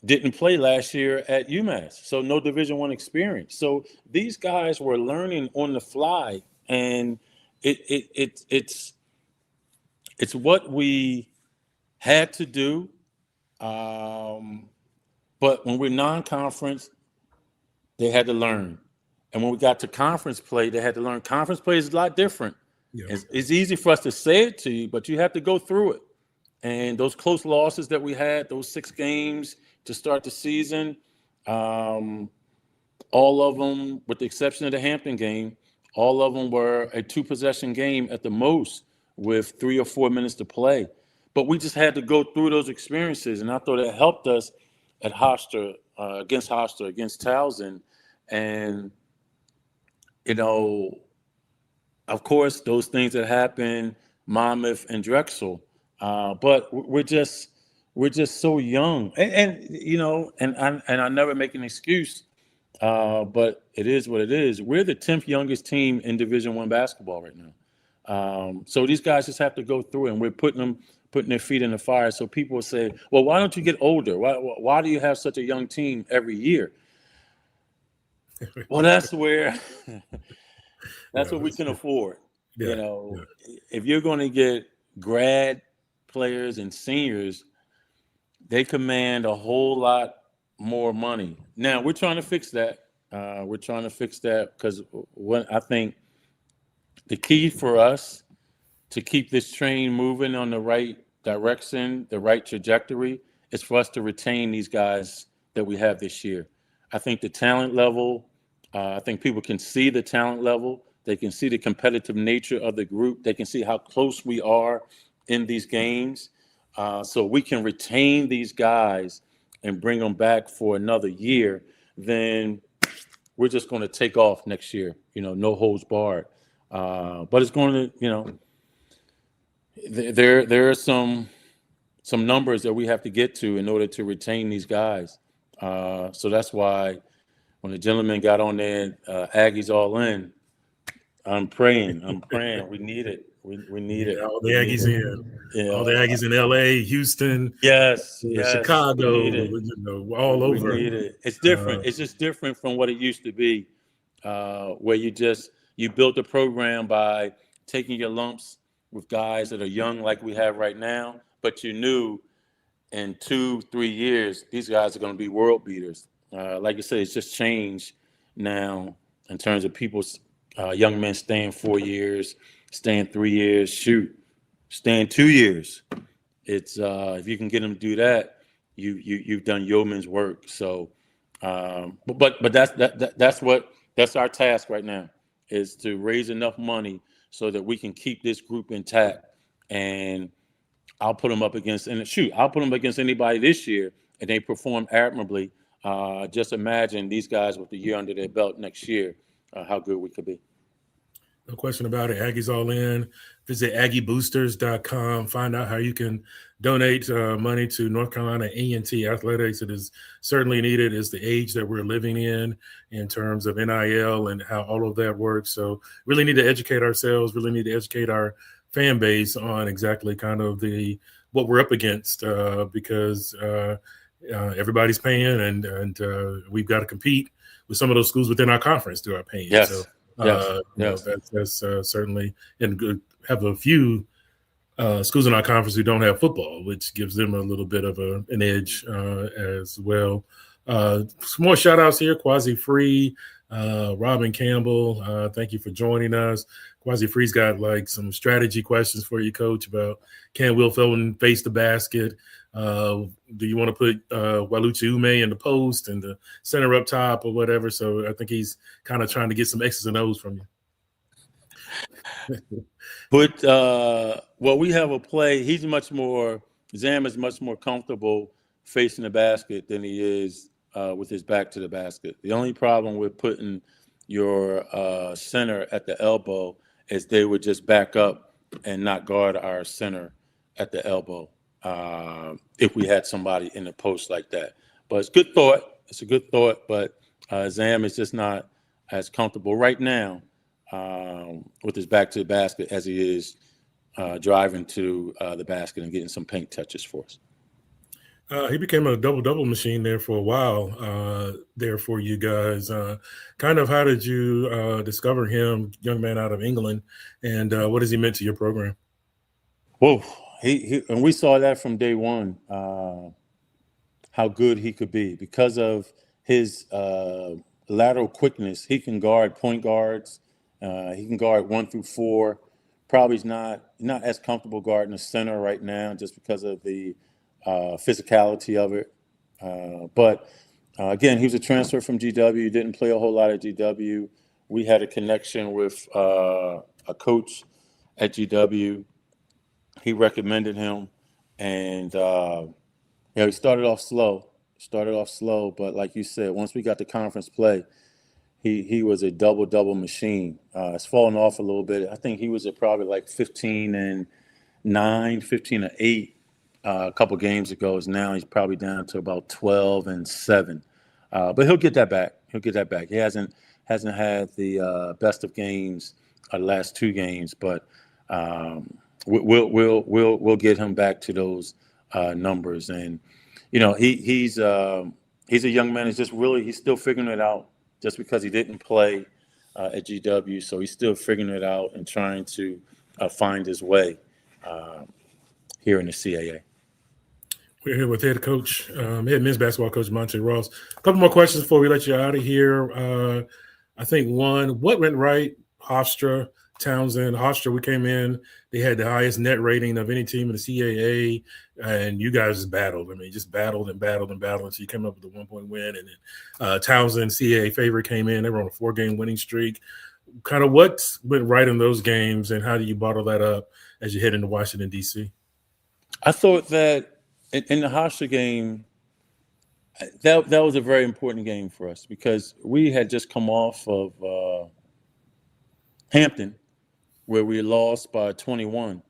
didn't play last year at UMass, so no Division I experience. So these guys were learning on the fly, and it's what we had to do. But when we're non-conference, they had to learn. And when we got to conference play, they had to learn. Conference play is a lot different. Yeah. It's easy for us to say it to you, but you have to go through it. And those close losses that we had, those 6 games to start the season, all of them, with the exception of the Hampton game, all of them were a 2-possession game at the most with 3 or 4 minutes to play. But we just had to go through those experiences, and I thought it helped us at Hofstra, against Towson. And, of course, those things that happened, Monmouth and Drexel, But we're just so young, and you know, and I never make an excuse, but it is what it is. We're the 10th youngest team in Division I basketball right now. So these guys just have to go through it, and we're putting their feet in the fire. So people will say, well, why don't you get older? Why do you have such a young team every year? Well, that's where that's what we can afford. Yeah, You know, if you're going to get grad players and seniors, they command a whole lot more money. Now we're trying to fix that. We're trying to fix that because what I think the key for us to keep this train moving on the right direction, the right trajectory, is for us to retain these guys that we have this year. I think the talent level, I think people can see the talent level. They can see the competitive nature of the group. They can see how close we are in these games. So we can retain these guys and bring them back for another year. Then we're just going to take off next year, you know, no holds barred. But it's going to, you know, there are some numbers that we have to get to in order to retain these guys. So that's why when the gentleman got on there, Aggie's all in. I'm praying. We need it. We need it. all the Aggies all the Aggies in LA, Houston, Yes, Chicago, we need it. you know, all over. We need it. It's different. It's just different from what it used to be, where you built a program by taking your lumps with guys that are young like we have right now, but you knew in 2-3 years these guys are going to be world beaters. Like you said, it's just changed now in terms of people's young men staying 4 years, staying 3 years, staying 2 years. It's if you can get them to do that, you've done yeoman's work. So, but that's our task right now, is to raise enough money so that we can keep this group intact. And I'll put them up against anybody this year, and they perform admirably. Just imagine these guys with the year under their belt next year, how good we could be. No question about it. Aggie's all in. Visit AggieBoosters.com. Find out how you can donate money to North Carolina A&T athletics. It is certainly needed as the age that we're living in terms of NIL and how all of that works. So really need to educate ourselves, really need to educate our fan base on exactly kind of what we're up against because everybody's paying and we've got to compete with some of those schools within our conference through our paying. Yes. So, Yes. that's certainly, and good. Have a few schools in our conference who don't have football, which gives them a little bit of an edge as well. Some more shout outs here. Quasi Free, Robin Campbell, thank you for joining us. Quasi Free's got like some strategy questions for you, Coach, about can Will Felton face the basket? Do you want to put Waluchi Ume in the post and the center up top or whatever? So I think he's kind of trying to get some X's and O's from you. But we have a play. Zam is much more comfortable facing the basket than he is with his back to the basket. The only problem with putting your center at the elbow is they would just back up and not guard our center at the elbow if we had somebody in the post like that. But it's good thought. It's a good thought, but Zam is just not as comfortable right now with his back to the basket as he is driving to the basket and getting some paint touches for us. He became a double-double machine there for a while there for you guys. Kind of how did you discover him, young man out of England, and what has he meant to your program? Whoa, and we saw that from day one, how good he could be. Because of his lateral quickness, he can guard point guards. He can guard 1 through 4. Probably not as comfortable guarding the center right now just because of the physicality of it. But again, he was a transfer from GW, didn't play a whole lot at GW. We had a connection with a coach at GW. He recommended him, and he started off slow. But like you said, once we got to conference play, he was a double machine. It's fallen off a little bit. I think he was at probably like 15 and 9, 15-8 a couple games ago. Now he's probably down to about 12-7. But he'll get that back. He hasn't had the best of games the last 2 games, but we'll get him back to those numbers. And he's a young man. He's still figuring it out. Just because he didn't play at GW, so he's still figuring it out and trying to find his way here in the CAA. We're here with head men's basketball coach Monte Ross. A couple more questions before we let you out of here. I think one, what went right? Hofstra, Townsend. Hofstra, we came in, they had the highest net rating of any team in the CAA, and you guys just battled. I mean, just battled until you came up with a 1-point win. And then Townsend, CAA favorite, came in. They were on a 4-game winning streak. Kind of what went right in those games, and how do you bottle that up as you head into Washington, D.C.? I thought that in the Hofstra game, that was a very important game for us because we had just come off of Hampton, where we lost by 21,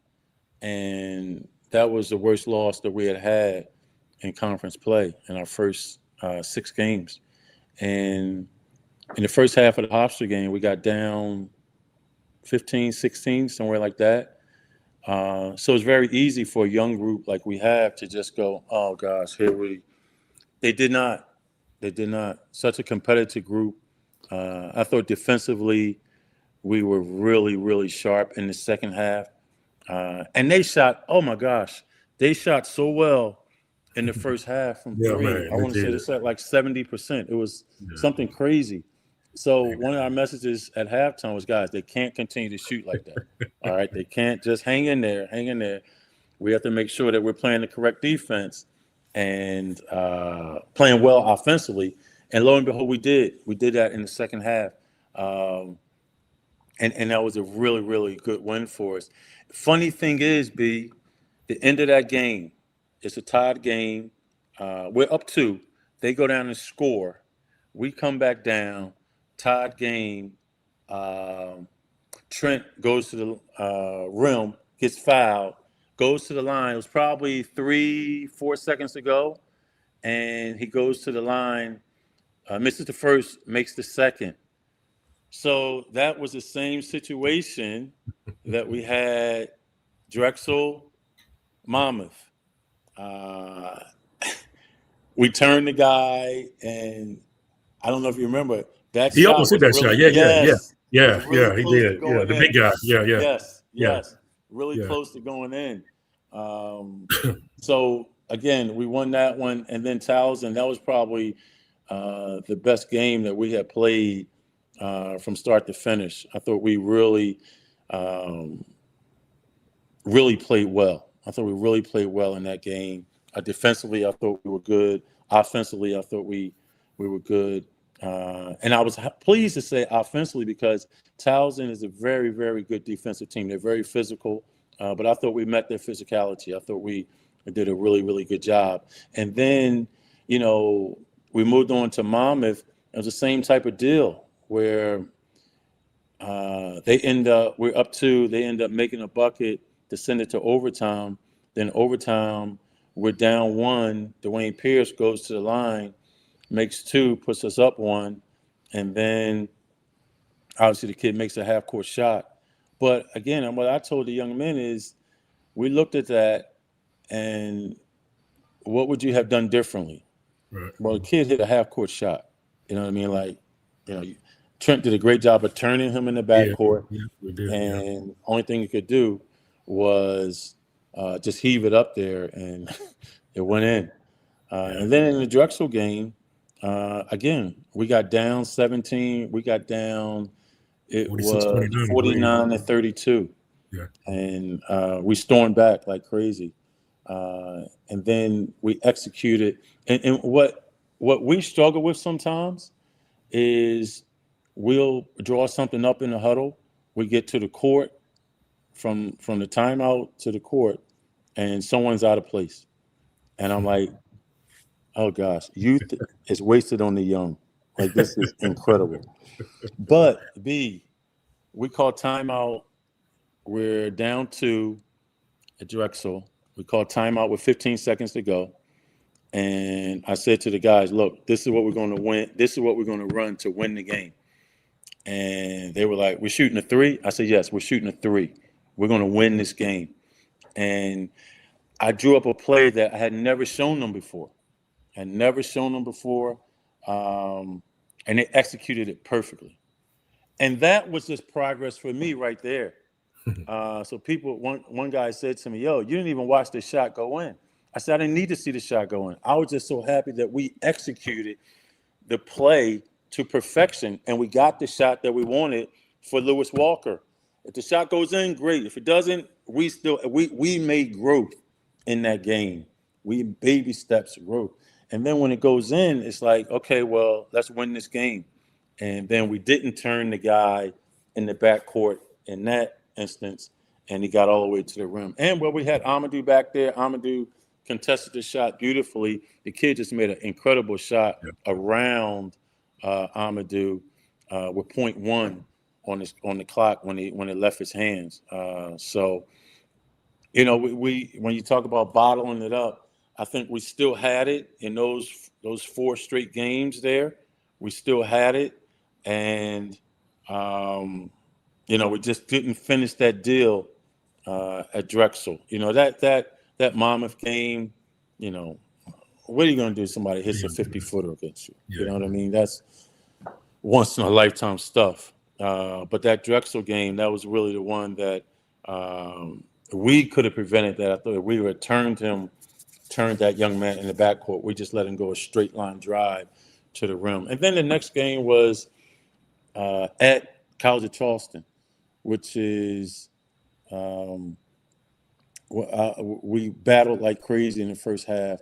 and that was the worst loss that we had in conference play in our first 6 games. And in the first half of the Hofstra game, we got down 15, 16, somewhere like that. So it's very easy for a young group like we have to just go, oh gosh, they did not. Such a competitive group. I thought defensively we were really, really sharp in the second half. And they shot, oh my gosh, they shot so well in the first half from 3. Man, I want to say they shot like 70%. It was something crazy. So one of our messages at halftime was, guys, they can't continue to shoot like that. All right, they can't just hang in there. We have to make sure that we're playing the correct defense and playing well offensively. And lo and behold, we did. We did that in the second half. And that was a really, really good win for us. Funny thing is, B, the end of that game, it's a tied game. We're up 2. They go down and score. We come back down, tied game. Trent goes to the rim, gets fouled, goes to the line. It was probably 3-4 seconds to go. And he goes to the line, misses the first, makes the second. So that was the same situation that we had Drexel, Monmouth. We turned the guy, and I don't know if you remember that. He almost hit that shot. Yeah, really he did. Yeah, the big guy. Yes. Really close to going in. So again, we won that one, and then Townsend. That was probably the best game that we had played from start to finish. I thought we really played well. In that game. Defensively, I thought we were good. Offensively, I thought we were good. And I was pleased to say offensively because Townsend is a very, very good defensive team. They're very physical, but I thought we met their physicality. I thought we did a really, really good job. And then, we moved on to Monmouth. It was the same type of deal where we're up 2. They end up making a bucket to send it to overtime. Then overtime, we're down 1. Dwayne Pierce goes to the line, makes 2, puts us up 1. And then obviously the kid makes a half-court shot. But again, what I told the young men is we looked at that and what would you have done differently? Right. Well, the kid hit a half-court shot. You know what I mean? Like, Trent did a great job of turning him in the backcourt. And only thing he could do was just heave it up there, and it went in. And then in the Drexel game, again, we got down 17. We got down, it was 49-32. Yeah. And we stormed back like crazy. And then we executed. And what we struggle with sometimes is we'll draw something up in the huddle. We get to the court, from the timeout to the court, and someone's out of place. And I'm like, oh gosh, youth is wasted on the young. Like, this is incredible. But B, we call timeout. We're down 2, at Drexel. We called timeout with 15 seconds to go. And I said to the guys, look, this is what we're going to win. This is what we're going to run to win the game. And they were like, we're shooting a 3? I said, yes, we're shooting a 3. We're going to win this game. And I drew up a play that I had never shown them before. And they executed it perfectly. And that was just progress for me right there. So one guy said to me, yo, you didn't even watch the shot go in. I said, I didn't need to see the shot go in. I was just so happy that we executed the play to perfection, and we got the shot that we wanted for Lewis Walker. If the shot goes in, great. If it doesn't, we made growth in that game. We baby steps growth. And then when it goes in, it's like, okay, well, let's win this game. And then we didn't turn the guy in the backcourt in that instance, and he got all the way to the rim. And we had Amadou back there. Amadou contested the shot beautifully. The kid just made an incredible shot around Amadou with 0.1 on the clock when it left his hands. So, we when you talk about bottling it up, I think we still had it in those 4 straight games there. We still had it, and we just didn't finish that deal at Drexel. That Monmouth game, what are you going to do? Somebody hits a 50-footer against you. You know what I mean? That's once in a lifetime stuff. But that Drexel game, that was really the one that we could have prevented that. I thought if we would have turned that young man in the backcourt, we just let him go a straight line drive to the rim. And then the next game was at College of Charleston, which is we battled like crazy in the first half,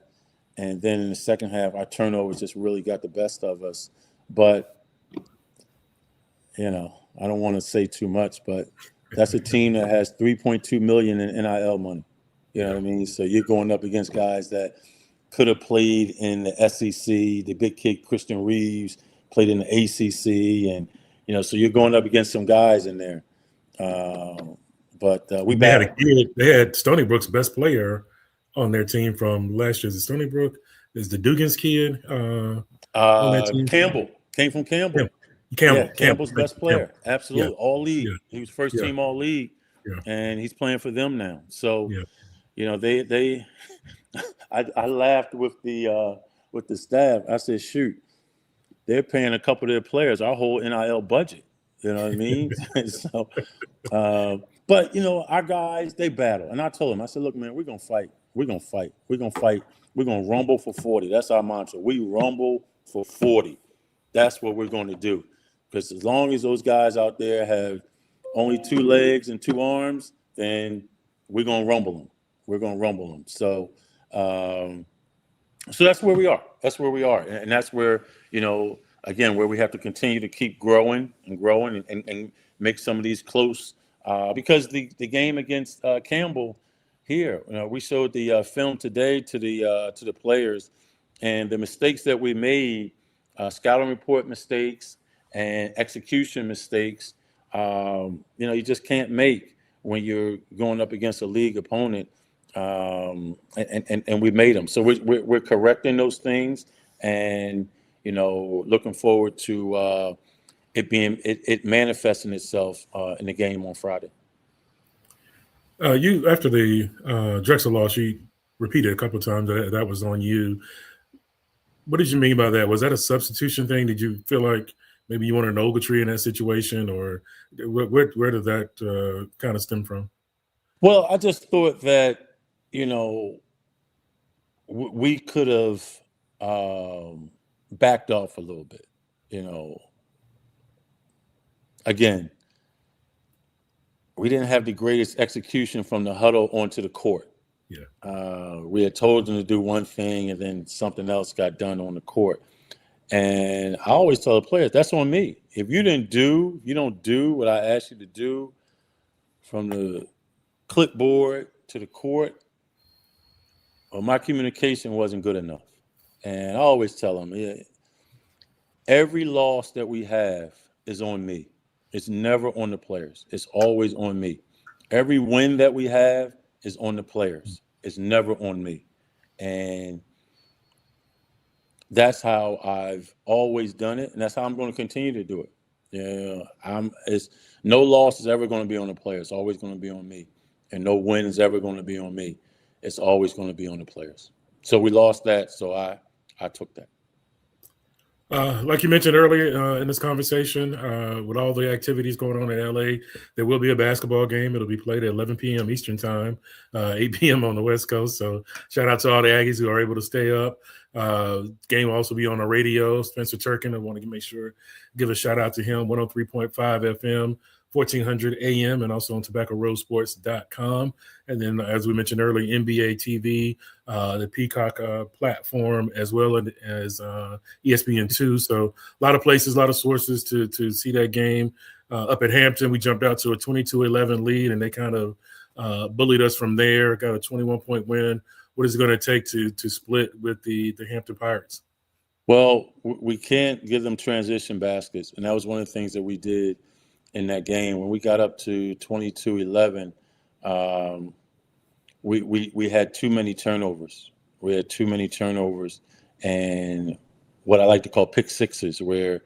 and then in the second half, our turnovers just really got the best of us. But I don't want to say too much, but that's a team that has $3.2 million in NIL money. You know what I mean? So you're going up against guys that could have played in the SEC. The big kid Christian Reeves played in the ACC, and so you're going up against some guys in there. But they had Stony Brook's best player on their team from last year. Is it Stony Brook? Is the Dugan's kid on that team? Campbell came from Campbell. Campbell's best player. Absolutely. All league. Yeah. He was first team all league. Yeah. And he's playing for them now. So, they I laughed with the staff. I said, shoot, they're paying a couple of their players our whole NIL budget. You know what I mean? So, but our guys, they battle. And I told them, I said, look, man, we're gonna fight. We're gonna fight. We're gonna fight. We're gonna rumble for 40. That's our mantra. We rumble for 40. That's what we're gonna do. Because as long as those guys out there have only 2 legs and 2 arms, then we're gonna rumble them. We're gonna rumble them. So, so that's where we are. That's where we are, and that's where again, where we have to continue to keep growing and make some of these close. Because the game against Campbell here, we showed the film today to the players, and the mistakes that we made, scouting report mistakes and execution mistakes, you just can't make when you're going up against a league opponent, and we made them. So we're correcting those things, and looking forward to it manifesting itself in the game on Friday. You after the Drexel loss, you repeated a couple of times that was on you. What did you mean by that? Was that a substitution thing? Did you feel like maybe you wanted an Ogletree in that situation, or where did that kind of stem from? Well, I just thought that we could have backed off a little bit. Again, we didn't have the greatest execution from the huddle onto the court. Yeah. We had told them to do one thing, and then something else got done on the court. And I always tell the players, that's on me. If you don't do what I asked you to do from the clipboard to the court, well, my communication wasn't good enough. And I always tell them, every loss that we have is on me. It's never on the players. It's always on me. Every win that we have is on the players. It's never on me. And that's how I've always done it, and that's how I'm going to continue to do it. Yeah, it's no loss is ever going to be on the players. It's always going to be on me, and no win is ever going to be on me. It's always going to be on the players. So we lost that, so I took that. Like you mentioned earlier in this conversation, with all the activities going on in LA, there will be a basketball game. It'll be played at 11 p.m. Eastern time, 8 p.m. on the West Coast. So shout out to all the Aggies who are able to stay up. Game will also be on the radio. Spencer Turkin, I want to make sure, give a shout out to him, 103.5 FM, 1400 AM, and also on TobaccoRoadSports.com. And then, as we mentioned earlier, NBA TV, the Peacock platform, as well as ESPN2. So a lot of places, a lot of sources to see that game. Up at Hampton, we jumped out to a 22-11 lead, and they kind of bullied us from there, got a 21-point win. What is it going to take to split with the Hampton Pirates? Well, we can't give them transition baskets, and that was one of the things that we did in that game. When we got up to 22-11, we had too many turnovers. We had too many turnovers, and what I like to call pick sixes, where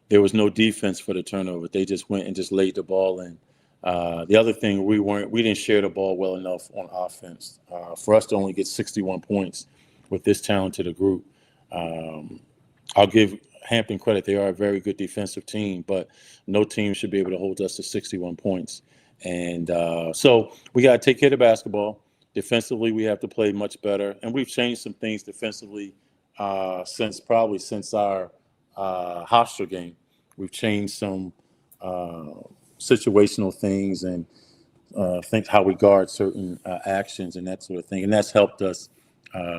there was no defense for the turnover. They just went and just laid the ball in. The other thing, we didn't share the ball well enough on offense. For us to only get 61 points with this talented group, I'll give Hampton credit. They are a very good defensive team, but no team should be able to hold us to 61 points. And so we got to take care of the basketball. Defensively, we have to play much better. And we've changed some things defensively since our Hofstra game. We've changed some situational things and think how we guard certain actions and that sort of thing. And that's helped us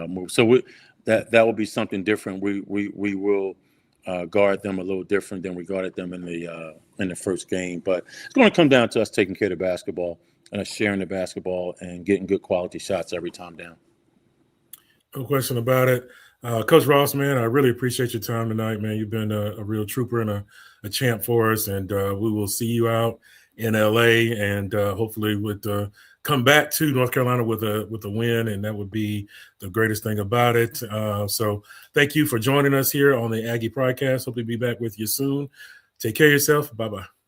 move. So that will be something different. We will guard them a little different than we guarded them in the first game. But it's going to come down to us taking care of the basketball and us sharing the basketball and getting good quality shots every time down. No question about it. Coach Ross, man, I really appreciate your time tonight, man. You've been a real trooper and a champ for us, and we will see you out in LA, and hopefully come back to North Carolina with a win, and that would be the greatest thing about it. So thank you for joining us here on the Aggie PrideCast. Hope to be back with you soon. Take care of yourself. Bye-bye.